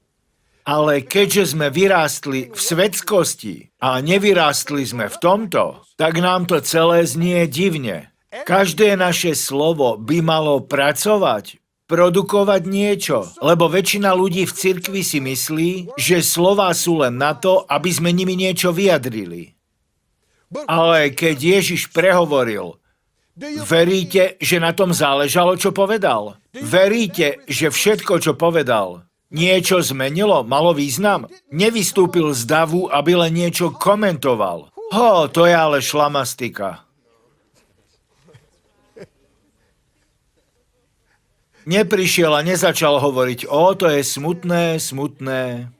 S1: Ale keďže sme vyrástli v svetskosti a nevyrástli sme v tomto, tak nám to celé znie divne. Každé naše slovo by malo pracovať, produkovať niečo, lebo väčšina ľudí v cirkvi si myslí, že slová sú len na to, aby sme nimi niečo vyjadrili. Ale keď Ježiš prehovoril, veríte, že na tom záležalo, čo povedal? Veríte, že všetko, čo povedal, niečo zmenilo, malo význam? Nevystúpil z davu, aby len niečo komentoval. To je ale šlamastika. Neprišiel a nezačal hovoriť, to je smutné, smutné.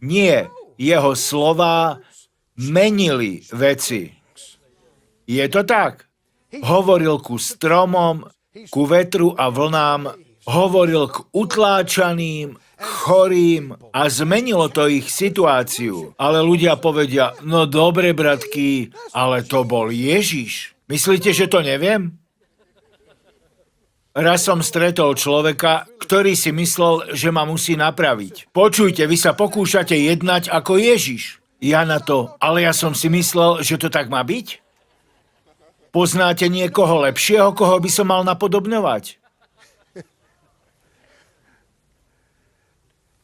S1: Nie, jeho slová menili veci. Je to tak? Hovoril ku stromom, ku vetru a vlnám, hovoril k utláčaným, k chorým a zmenilo to ich situáciu. Ale ľudia povedia, no dobre, bratky, ale to bol Ježiš. Myslíte, že to neviem? Raz som stretol človeka, ktorý si myslel, že ma musí napraviť. Počujte, vy sa pokúšate jednať ako Ježiš. Ja na to, ale ja som si myslel, že to tak má byť? Poznáte niekoho lepšieho, koho by som mal napodobňovať?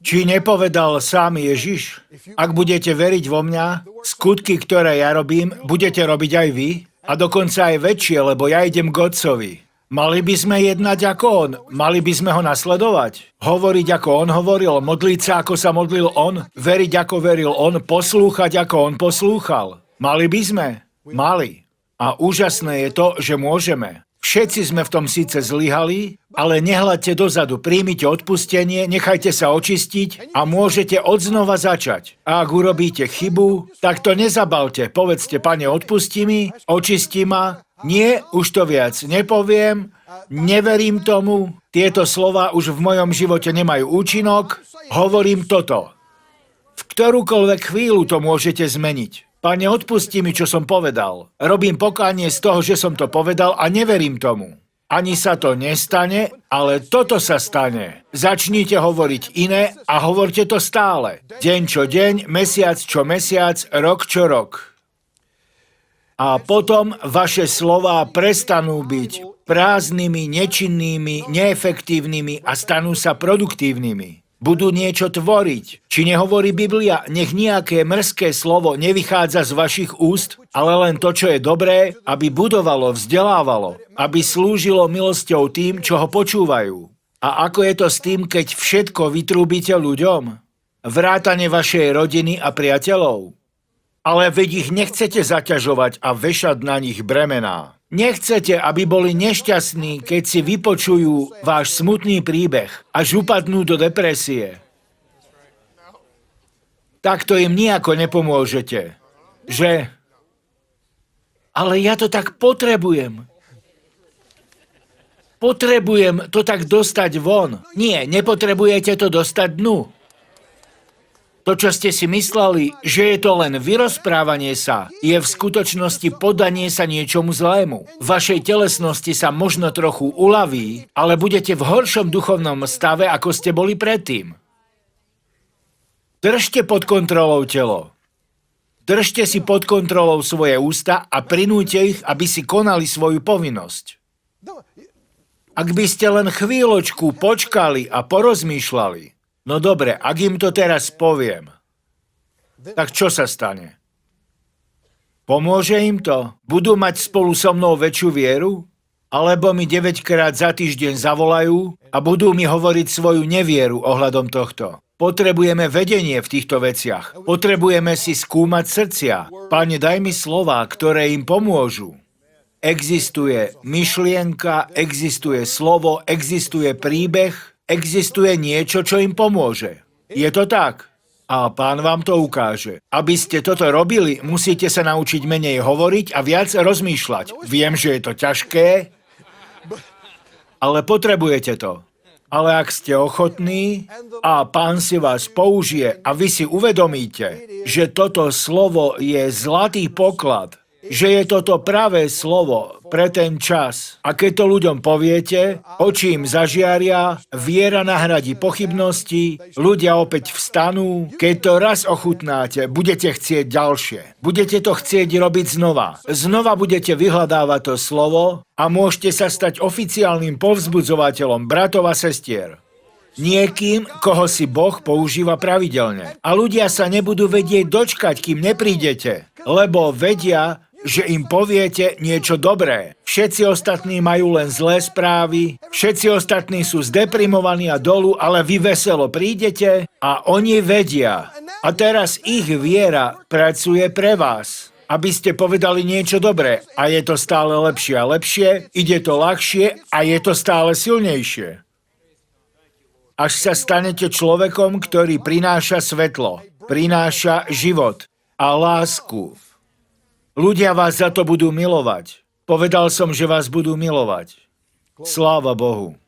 S1: Či nepovedal sám Ježiš? Ak budete veriť vo mňa, skutky, ktoré ja robím, budete robiť aj vy? A dokonca aj väčšie, lebo ja idem k Otcovi. Mali by sme jednať ako on, mali by sme ho nasledovať, hovoriť ako on hovoril, modliť sa ako sa modlil on, veriť ako veril on, poslúchať ako on poslúchal. Mali by sme? Mali. A úžasné je to, že môžeme. Všetci sme v tom síce zlyhali, ale nehľadte dozadu, príjmite odpustenie, nechajte sa očistiť a môžete odznova začať. A ak urobíte chybu, tak to nezabalte, povedzte, Pane, odpusti mi, očisti ma. Nie, už to viac nepoviem, neverím tomu, tieto slova už v mojom živote nemajú účinok, hovorím toto. V ktorúkoľvek chvíľu to môžete zmeniť. Pane, odpusti mi, čo som povedal. Robím pokánie z toho, že som to povedal a neverím tomu. Ani sa to nestane, ale toto sa stane. Začnite hovoriť iné a hovorte to stále. Deň čo deň, mesiac čo mesiac, rok čo rok. A potom vaše slová prestanú byť prázdnymi, nečinnými, neefektívnymi a stanú sa produktívnymi. Budú niečo tvoriť. Či nehovorí Biblia, nech nejaké mrzké slovo nevychádza z vašich úst, ale len to, čo je dobré, aby budovalo, vzdelávalo, aby slúžilo milosťou tým, čo ho počúvajú. A ako je to s tým, keď všetko vytrúbite ľuďom? Vrátane vašej rodiny a priateľov. Ale veď ich nechcete zaťažovať a vešať na nich bremená. Nechcete, aby boli nešťastní, keď si vypočujú váš smutný príbeh, až upadnú do depresie. Takto im nijako nepomôžete. Že? Ale ja to tak potrebujem. Potrebujem to tak dostať von. Nie, nepotrebujete to dostať dnu. To, čo ste si mysleli, že je to len vyrozprávanie sa, je v skutočnosti podanie sa niečomu zlému. Vašej telesnosti sa možno trochu uľaví, ale budete v horšom duchovnom stave, ako ste boli predtým. Držte pod kontrolou telo. Držte si pod kontrolou svoje ústa a prinúte ich, aby si konali svoju povinnosť. Ak by ste len chvíľočku počkali a porozmýšľali, no dobre, ak im to teraz poviem, tak čo sa stane? Pomôže im to? Budú mať spolu so mnou väčšiu vieru? Alebo mi 9-krát za týždeň zavolajú a budú mi hovoriť svoju nevieru ohľadom tohto? Potrebujeme vedenie v týchto veciach. Potrebujeme si skúmať srdcia. Pane, daj mi slová, ktoré im pomôžu. Existuje myšlienka, existuje slovo, existuje príbeh, existuje niečo, čo im pomôže. Je to tak? A Pán vám to ukáže. Aby ste toto robili, musíte sa naučiť menej hovoriť a viac rozmýšľať. Viem, že je to ťažké, ale potrebujete to. Ale ak ste ochotní a Pán si vás použije a vy si uvedomíte, že toto slovo je zlatý poklad, že je toto pravé slovo pre ten čas. A keď to ľuďom poviete, oči im zažiaria, viera nahradí pochybnosti, ľudia opäť vstanú. Keď to raz ochutnáte, budete chcieť ďalšie. Budete to chcieť robiť znova. Znova budete vyhľadávať to slovo a môžete sa stať oficiálnym povzbudzovateľom bratov a sestier. Niekým, koho si Boh používa pravidelne. A ľudia sa nebudú vedieť dočkať, kým neprídete, lebo vedia, že im poviete niečo dobré. Všetci ostatní majú len zlé správy, všetci ostatní sú zdeprimovaní a dolu, ale vy veselo prídete a oni vedia. A teraz ich viera pracuje pre vás, aby ste povedali niečo dobré. A je to stále lepšie a lepšie, ide to ľahšie a je to stále silnejšie. Až sa stanete človekom, ktorý prináša svetlo, prináša život a lásku. Ľudia vás za to budú milovať. Povedal som, že vás budú milovať. Sláva Bohu.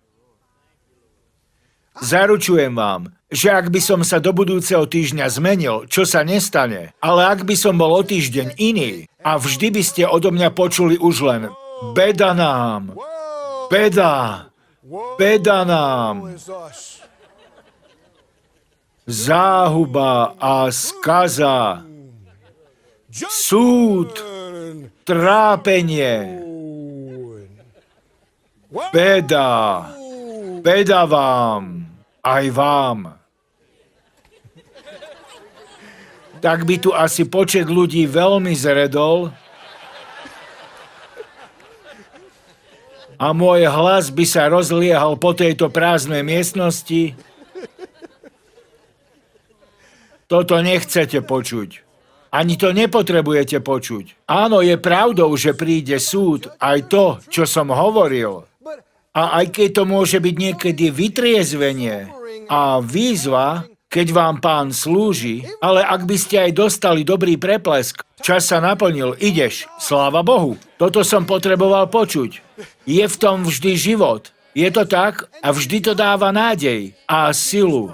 S1: Zaručujem vám, že ak by som sa do budúceho týždňa zmenil, čo sa nestane, ale ak by som bol o týždeň iný a vždy by ste odo mňa počuli už len beda nám, beda, beda nám, záhuba a skaza, súd, trápenie, beda, beda vám, aj vám. Tak by tu asi počet ľudí veľmi zredol a môj hlas by sa rozliehal po tejto prázdnej miestnosti. Toto nechcete počuť. Ani to nepotrebujete počuť. Áno, je pravdou, že príde súd, aj to, čo som hovoril. A aj keď to môže byť niekedy vytriezvenie a výzva, keď vám Pán slúži, ale ak by ste aj dostali dobrý preplesk, čas sa naplnil, ideš, sláva Bohu. Toto som potreboval počuť. Je v tom vždy život. Je to tak a vždy to dáva nádej a silu.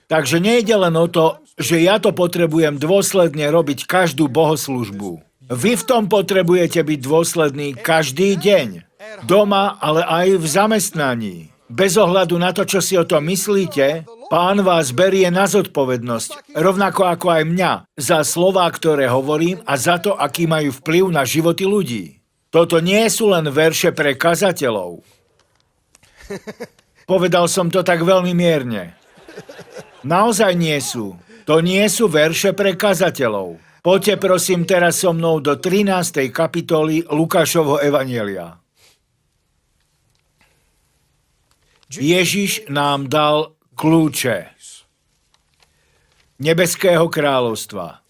S1: Takže nejde len o to, že ja to potrebujem dôsledne robiť každú bohoslužbu. Vy v tom potrebujete byť dôslední každý deň. Doma, ale aj v zamestnaní. Bez ohľadu na to, čo si o tom myslíte, Pán vás berie na zodpovednosť, rovnako ako aj mňa, za slová, ktoré hovorím a za to, aký majú vplyv na životy ľudí. Toto nie sú len verše pre kazateľov. Povedal som to tak veľmi mierne. Naozaj nie sú. To nie sú verše pre kazateľov. Poďte prosím teraz so mnou do 13. kapitoly Lukášovho evanjelia. Ježiš nám dal kľúče nebeského kráľovstva.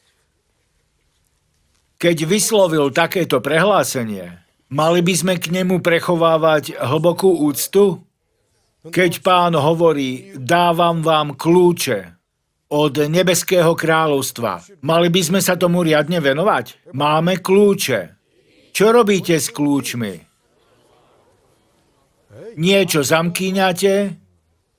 S1: Keď vyslovil takéto prehlásenie, mali by sme k nemu prechovávať hlbokú úctu? Keď Pán hovorí, dávam vám kľúče od nebeského kráľovstva, mali by sme sa tomu riadne venovať? Máme kľúče. Čo robíte s kľúčmi? Niečo zamkýňate,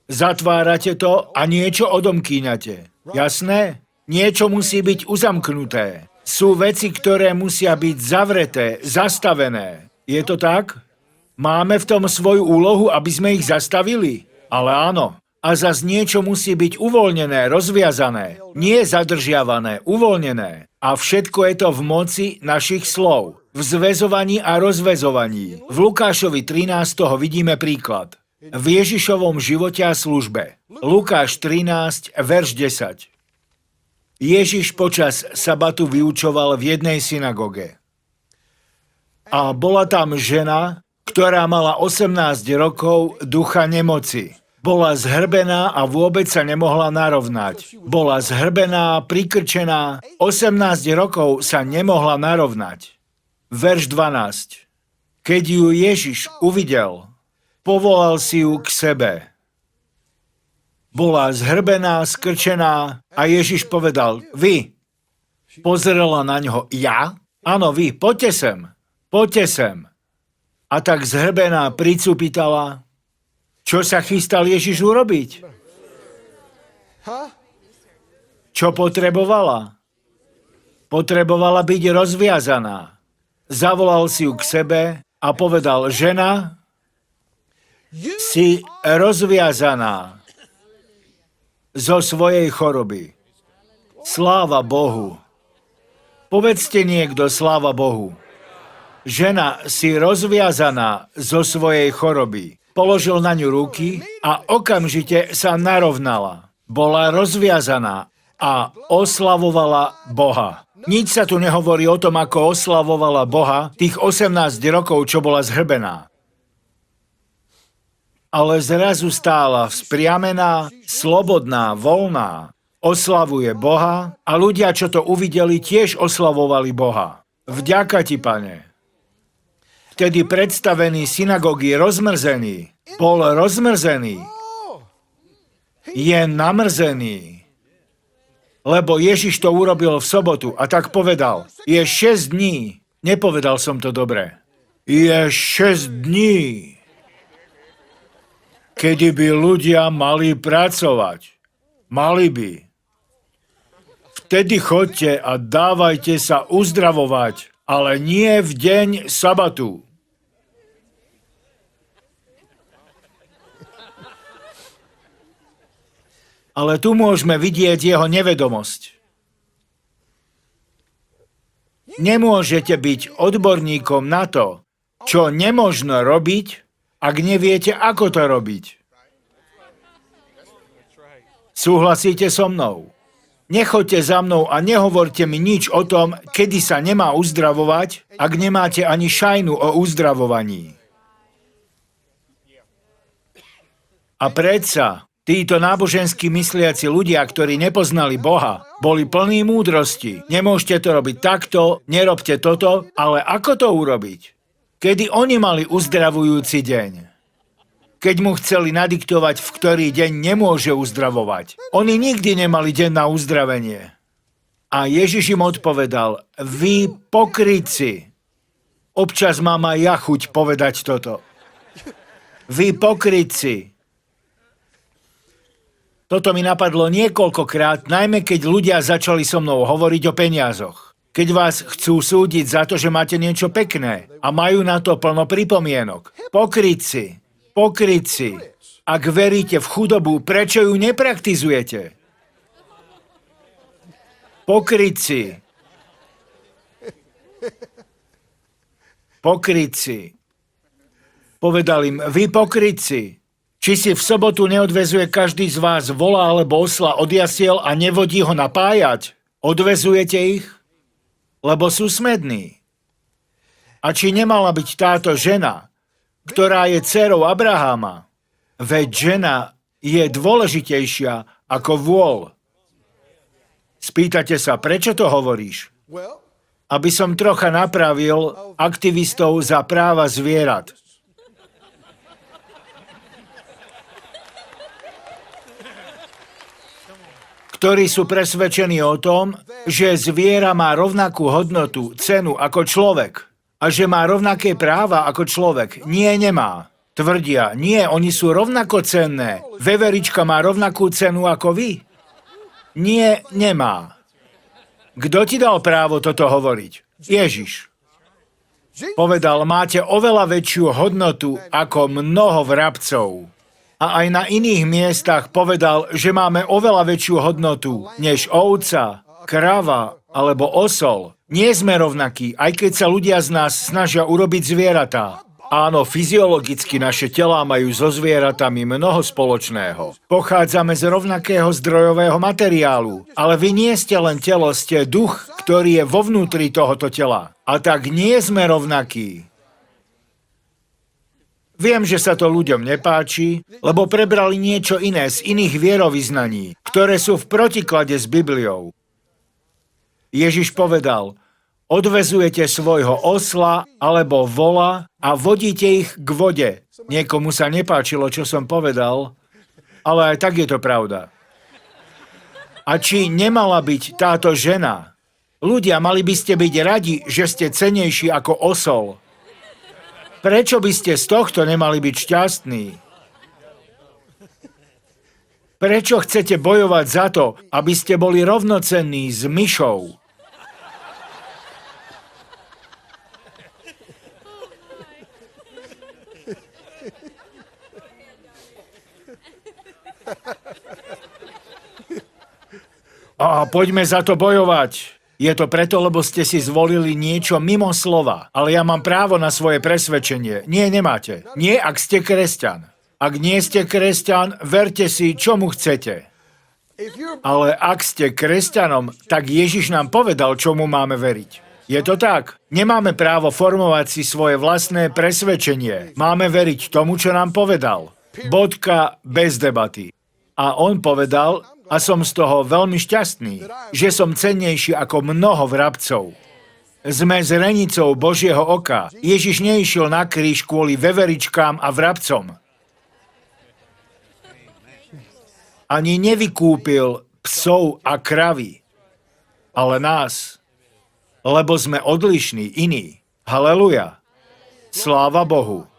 S1: zatvárate to a niečo odomkýňate. Jasné? Niečo musí byť uzamknuté. Sú veci, ktoré musia byť zavreté, zastavené. Je to tak? Máme v tom svoju úlohu, aby sme ich zastavili? Ale áno, A zas niečo musí byť uvoľnené, rozviazané, nie zadržiavané, uvoľnené. A všetko je to v moci našich slov, v zväzovaní a rozväzovaní. V Lukášovi 13 toho vidíme príklad. V Ježišovom živote a službe. Lukáš 13, verš 10. Ježiš počas sabatu vyučoval v jednej synagóge. A bola tam žena, ktorá mala 18 rokov ducha nemoci. Bola zhrbená a vôbec sa nemohla narovnať. Bola zhrbená, prikrčená, 18 rokov sa nemohla narovnať. Verš 12. Keď ju Ježiš uvidel, povolal si ju k sebe. Bola zhrbená, skrčená a Ježiš povedal, vy. Pozrela na ňo, ja? Áno, vy, poďte sem, poďte sem. A tak zhrbená pricupitala. Čo sa chystal Ježiš urobiť? Čo potrebovala? Potrebovala byť rozviazaná. Zavolal si ju k sebe a povedal, žena, si rozviazaná zo svojej choroby. Sláva Bohu. Povedzte niekto, sláva Bohu. Žena si rozviazaná zo svojej choroby. Položil na ňu ruky a okamžite sa narovnala. Bola rozviazaná a oslavovala Boha. Nič sa tu nehovorí o tom, ako oslavovala Boha tých 18 rokov, čo bola zhrbená. Ale zrazu stála vzpriamená, slobodná, voľná. Oslavuje Boha a ľudia, čo to uvideli, tiež oslavovali Boha. Vďaka ti, Pane. Vtedy predstavený synagógy rozmrzený, bol rozmrzený, je namrzený, lebo Ježiš to urobil v sobotu a tak povedal, je 6 dní, nepovedal som to dobre, je 6 dní, kedy by ľudia mali pracovať, mali by. Vtedy choďte a dávajte sa uzdravovať, ale nie v deň sabatu. Ale tu môžeme vidieť jeho nevedomosť. Nemôžete byť odborníkom na to, čo nemožno robiť, ak neviete, ako to robiť. Súhlasíte so mnou? Nechoďte za mnou a nehovorte mi nič o tom, kedy sa nemá uzdravovať, ak nemáte ani šajnu o uzdravovaní. A predsa, títo nábožensky mysliaci ľudia, ktorí nepoznali Boha, boli plní múdrosti. Nemôžete to robiť takto, nerobte toto, ale ako to urobiť? Kedy oni mali uzdravujúci deň? Keď mu chceli nadiktovať, v ktorý deň nemôže uzdravovať. Oni nikdy nemali deň na uzdravenie. A Ježiš im odpovedal, vy pokrytci. Občas mám aj ja chuť povedať toto. Vy pokrytci. Toto mi napadlo niekoľkokrát, najmä keď ľudia začali so mnou hovoriť o peniazoch. Keď vás chcú súdiť za to, že máte niečo pekné a majú na to plno pripomienok. Pokrytci. Pokrytci. Ak veríte v chudobu, prečo ju nepraktizujete? Pokrytci. Pokrytci. Povedal im, vy pokrytci. Či si v sobotu neodvezuje každý z vás vola alebo osla od jasiel a nevodí ho napájať? Odvezujete ich? Lebo sú smední. A či nemala byť táto žena, ktorá je dcérou Abraháma? Veď žena je dôležitejšia ako vôľ. Spýtate sa, prečo to hovoríš? Aby som trocha napravil aktivistov za práva zvierat. Ktorí sú presvedčení o tom, že zviera má rovnakú hodnotu, cenu ako človek a že má rovnaké práva ako človek. Nie, nemá. Tvrdia, nie, oni sú rovnako cenné. Veverička má rovnakú cenu ako vy. Nie, nemá. Kto ti dal právo toto hovoriť? Ježiš. Povedal, máte oveľa väčšiu hodnotu ako mnoho vrabcov. A aj na iných miestach povedal, že máme oveľa väčšiu hodnotu než ovca, krava alebo osol. Nie sme rovnakí, aj keď sa ľudia z nás snažia urobiť zvieratá. Áno, fyziologicky naše telá majú so zvieratami mnoho spoločného. Pochádzame z rovnakého zdrojového materiálu, ale vy nie ste len telo, ste duch, ktorý je vo vnútri tohoto tela. A tak nie sme rovnakí. Viem, že sa to ľuďom nepáči, lebo prebrali niečo iné z iných vierovyznaní, ktoré sú v protiklade s Bibliou. Ježiš povedal: odvezujete svojho osla alebo vola a vodíte ich k vode. Niekomu sa nepáčilo, čo som povedal, ale aj tak je to pravda. A či nemala byť táto žena? Ľudia, mali by ste byť radi, že ste cennejší ako osol. Prečo by ste z tohto nemali byť šťastní? Prečo chcete bojovať za to, aby ste boli rovnocenní s myšou? A poďme za to bojovať. Je to preto, lebo ste si zvolili niečo mimo slova. Ale ja mám právo na svoje presvedčenie. Nie, nemáte. Nie, ak ste kresťan. Ak nie ste kresťan, verte si, čomu chcete. Ale ak ste kresťanom, tak Ježiš nám povedal, čomu máme veriť. Je to tak? Nemáme právo formovať si svoje vlastné presvedčenie. Máme veriť tomu, čo nám povedal. Bodka, bez debaty. A on povedal, a som z toho veľmi šťastný, že som cennejší ako mnoho vrabcov. Sme zrenicou Božieho oka. Ježiš neišiel na kríž kvôli veveričkám a vrabcom. Ani nevykúpil psov a kravy, ale nás, lebo sme odlišní, iní. Haleluja. Sláva Bohu.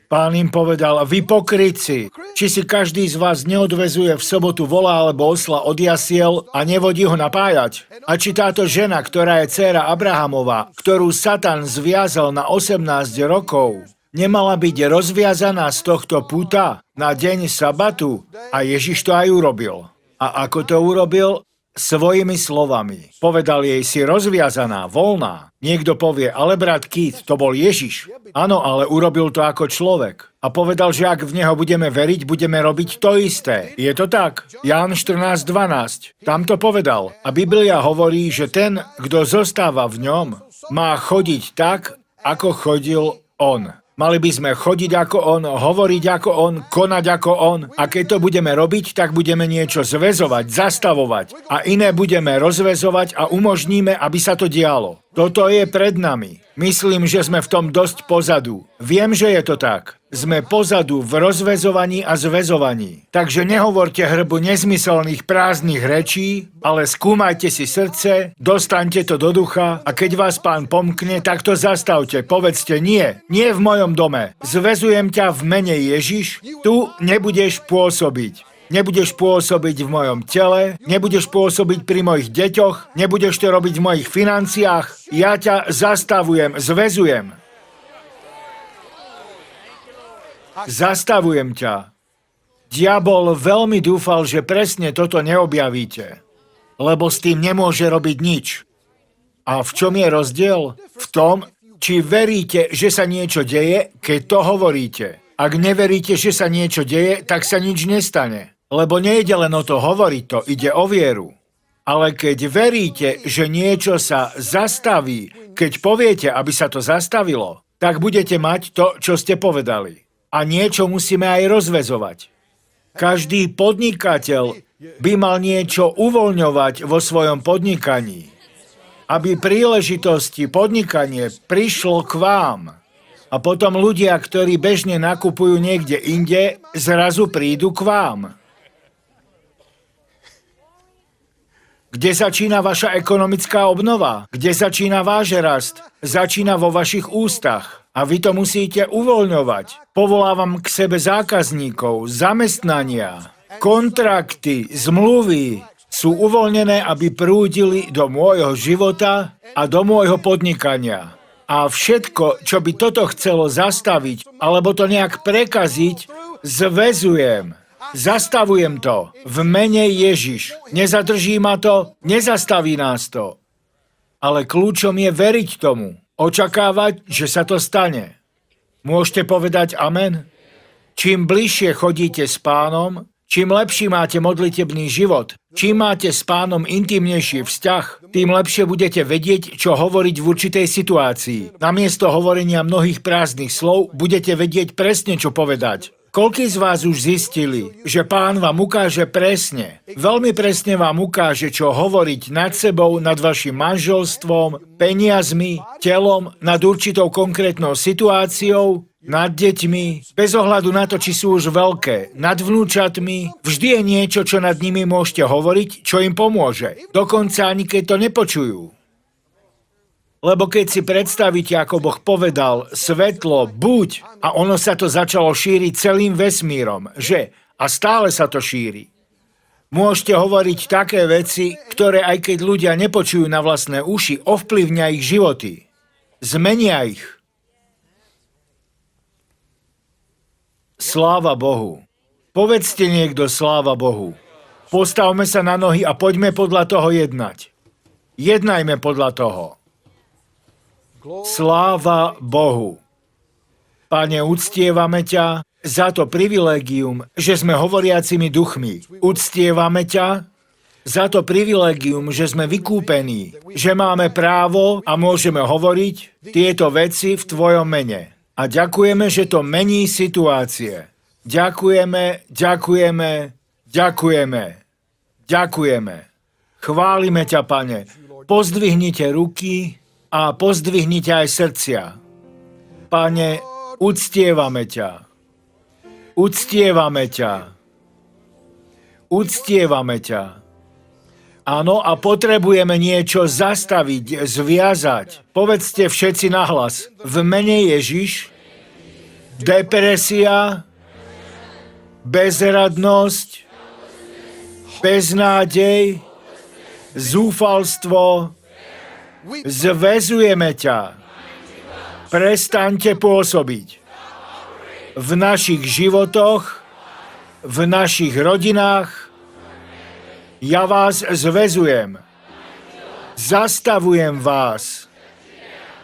S1: Pán im povedal: vy pokrytci, či si každý z vás neodvezuje v sobotu vola alebo osla od jasiel a nevodí ho napájať? A či táto žena, ktorá je dcéra Abrahamova, ktorú Satan zviazal na 18 rokov, nemala byť rozviazaná z tohto puta na deň sabatu? A Ježiš to aj urobil. A ako to urobil? Svojimi slovami. Povedal jej: si rozviazaná, voľná. Niekto povie: ale brat Keith, to bol Ježiš. Áno, ale urobil to ako človek. A povedal, že ak v neho budeme veriť, budeme robiť to isté. Je to tak? Ján 14:12. Tam to povedal. A Biblia hovorí, že ten, kto zostáva v ňom, má chodiť tak, ako chodil on. Mali by sme chodiť ako on, hovoriť ako on, konať ako on. A keď to budeme robiť, tak budeme niečo zväzovať, zastavovať. A iné budeme rozväzovať a umožníme, aby sa to dialo. Toto je pred nami. Myslím, že sme v tom dosť pozadu. Viem, že je to tak. Sme pozadu v rozväzovaní a zväzovaní. Takže nehovorte hrbu nezmyselných prázdnych rečí, ale skúmajte si srdce, dostaňte to do ducha a keď vás Pán pomkne, tak to zastavte. Povedzte: nie, nie v mojom dome. Zväzujem ťa v mene Ježiš, tu nebudeš pôsobiť. Nebudeš pôsobiť v mojom tele, nebudeš pôsobiť pri mojich deťoch, nebudeš to robiť v mojich financiách. Ja ťa zastavujem, zväzujem. Zastavujem ťa. Diabol veľmi dúfal, že presne toto neobjavíte, lebo s tým nemôže robiť nič. A v čom je rozdiel? V tom, či veríte, že sa niečo deje, keď to hovoríte. Ak neveríte, že sa niečo deje, tak sa nič nestane. Lebo nejde len o to hovoriť to, ide o vieru. Ale keď veríte, že niečo sa zastaví, keď poviete, aby sa to zastavilo, tak budete mať to, čo ste povedali. A niečo musíme aj rozväzovať. Každý podnikateľ by mal niečo uvoľňovať vo svojom podnikaní, aby príležitosti podnikanie prišlo k vám. A potom ľudia, ktorí bežne nakupujú niekde inde, zrazu prídu k vám. Kde začína vaša ekonomická obnova? Kde začína váš rast? Začína vo vašich ústach. A vy to musíte uvoľňovať. Povolávam k sebe zákazníkov, zamestnania, kontrakty, zmluvy sú uvoľnené, aby prúdili do môjho života a do môjho podnikania. A všetko, čo by toto chcelo zastaviť, alebo to nejak prekaziť, zväzujem. Zastavujem to. V mene Ježiš. Nezadrží ma to, nezastaví nás to. Ale kľúčom je veriť tomu. Očakávať, že sa to stane. Môžete povedať amen? Čím bližšie chodíte s Pánom, čím lepší máte modlitebný život, čím máte s Pánom intimnejší vzťah, tým lepšie budete vedieť, čo hovoriť v určitej situácii. Namiesto hovorenia mnohých prázdnych slov budete vedieť presne, čo povedať. Koľký z vás už zistili, že Pán vám ukáže presne, veľmi presne vám ukáže, čo hovoriť nad sebou, nad vašim manželstvom, peniazmi, telom, nad určitou konkrétnou situáciou, nad deťmi, bez ohľadu na to, či sú už veľké, nad vnúčatmi, vždy je niečo, čo nad nimi môžete hovoriť, čo im pomôže. Dokonca ani keď to nepočujú. Lebo keď si predstavíte, ako Boh povedal, svetlo, buď, a ono sa to začalo šíriť celým vesmírom, že? A stále sa to šíri. Môžete hovoriť také veci, ktoré aj keď ľudia nepočujú na vlastné uši, ovplyvňa ich životy. Zmenia ich. Sláva Bohu. Povedzte niekto sláva Bohu. Postavme sa na nohy a poďme podľa toho jednať. Jednajme podľa toho. Sláva Bohu. Pane, uctievame ťa za to privilégium, že sme hovoriacimi duchmi. Uctievame ťa za to privilégium, že sme vykúpení, že máme právo a môžeme hovoriť tieto veci v tvojom mene. A ďakujeme, že to mení situácie. Ďakujeme, ďakujeme, ďakujeme, ďakujeme. Chválime ťa, Pane. Pozdvihnite ruky a pozdvihnite aj srdcia. Pane, uctievame ťa. Uctievame ťa. Uctievame ťa. Áno, a potrebujeme niečo zastaviť, zviazať. Povedzte všetci nahlas. V mene Ježiš, depresia, bezradnosť, beznádej, zúfalstvo, zväzujeme ťa. Prestaňte pôsobiť v našich životoch, v našich rodinách. Ja vás zväzujem. Zastavujem vás.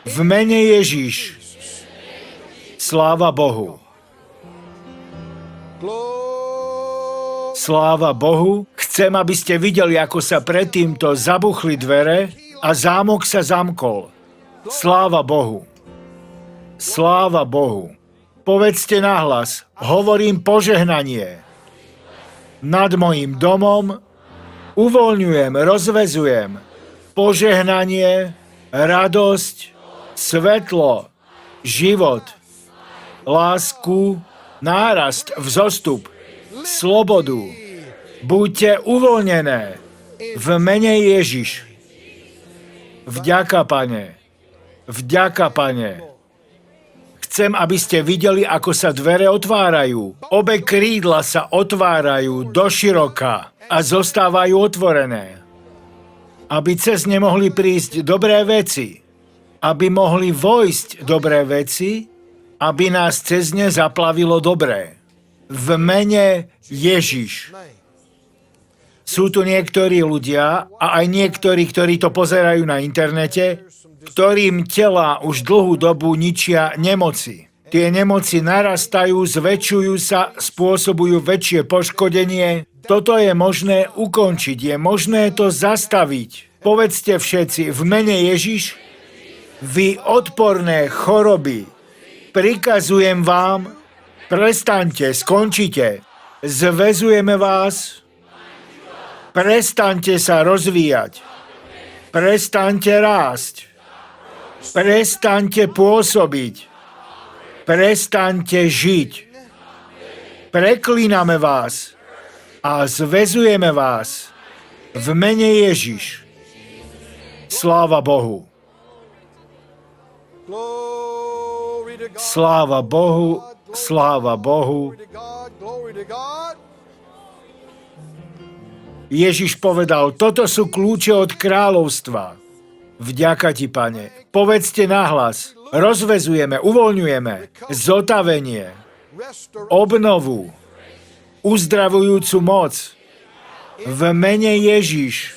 S1: V mene Ježiš. Sláva Bohu. Sláva Bohu. Chcem, aby ste videli, ako sa predtýmto zabuchli dvere a zámok sa zamkol. Sláva Bohu. Sláva Bohu. Povedzte nahlas, hovorím požehnanie. Nad mojím domom uvoľňujem, rozvezujem požehnanie, radosť, svetlo, život, lásku, nárast, vzostup, slobodu. Buďte uvoľnené v mene Ježiš. Vďaka, Pane. Vďaka, Pane. Chcem, aby ste videli, ako sa dvere otvárajú. Obe krídla sa otvárajú doširoka a zostávajú otvorené. Aby cez ne mohli prísť dobré veci. Aby mohli vojsť dobré veci, aby nás cez ne zaplavilo dobré. V mene Ježiš. Sú tu niektorí ľudia a aj niektorí, ktorí to pozerajú na internete, ktorým tela už dlhú dobu ničia nemoci. Tie nemoci narastajú, zväčšujú sa, spôsobujú väčšie poškodenie. Toto je možné ukončiť, je možné to zastaviť. Povedzte všetci, v mene Ježiš, vy odporné choroby, prikazujem vám, prestaňte, skončite, zväzujeme vás, prestaňte sa rozvíjať. Prestaňte rásť. Prestaňte pôsobiť. Prestaňte žiť. Preklíname vás a zväzujeme vás v mene Ježiš. Sláva Bohu. Sláva Bohu. Sláva Bohu. Ježiš povedal, toto sú kľúče od kráľovstva. Vďaka ti, Pane. Povedzte nahlas. Rozvezujeme, uvoľňujeme zotavenie, obnovu, uzdravujúcu moc. V mene Ježiš.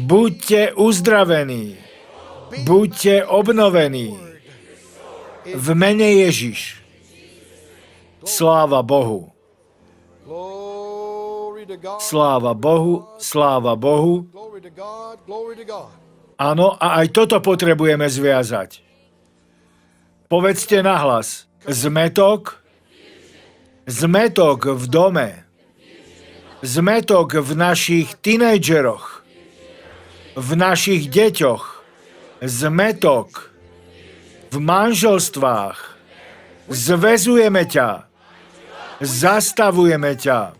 S1: Buďte uzdravení. Buďte obnovení. V mene Ježiš. Sláva Bohu. Sláva Bohu, sláva Bohu. Áno, a aj toto potrebujeme zviazať. Povedzte nahlas. Zmetok v dome. Zmetok v našich tínejdžeroch. V našich deťoch. Zmetok v manželstvách. Zväzujeme ťa. Zastavujeme ťa.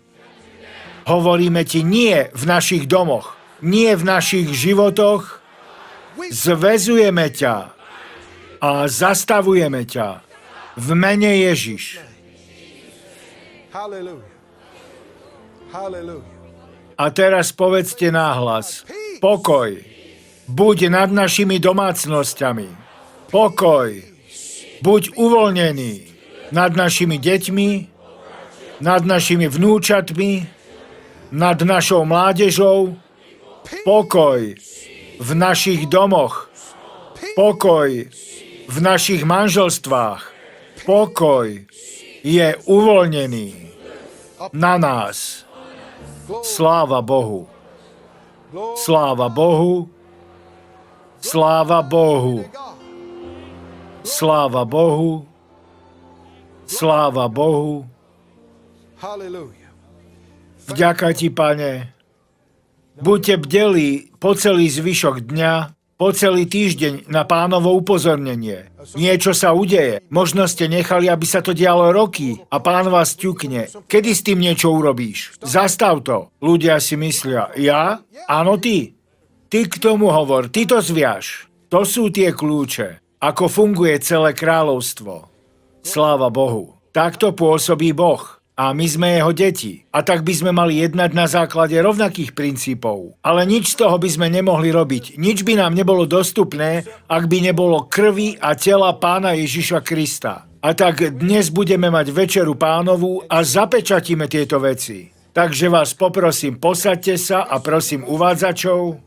S1: Hovoríme ti nie v našich domoch, nie v našich životoch. Zväzujeme ťa a zastavujeme ťa v mene Ježiš. A teraz povedzte nahlas. Pokoj. Buď nad našimi domácnosťami. Pokoj. Buď uvoľnený nad našimi deťmi, nad našimi vnúčatmi, nad našou mládežou. Pokoj v našich domoch. Pokoj v našich manželstvách. Pokoj je uvoľnený na nás. Sláva Bohu. Sláva Bohu. Sláva Bohu. Sláva Bohu. Sláva Bohu. Vďaka ti, Pane. Buďte bdelí po celý zvyšok dňa, po celý týždeň na Pánovo upozornenie. Niečo sa udeje. Možno ste nechali, aby sa to dialo roky a Pán vás ťukne. Kedy s tým niečo urobíš? Zastav to. Ľudia si myslia, ja? Áno, ty. Ty k tomu hovor, ty to zviaž. To sú tie kľúče, ako funguje celé kráľovstvo. Sláva Bohu. Takto pôsobí Boh. A my sme jeho deti. A tak by sme mali jednať na základe rovnakých princípov. Ale nič z toho by sme nemohli robiť. Nič by nám nebolo dostupné, ak by nebolo krvi a tela Pána Ježiša Krista. A tak dnes budeme mať večeru Pánovu a zapečatíme tieto veci. Takže vás poprosím, posaďte sa a prosím uvádzačov,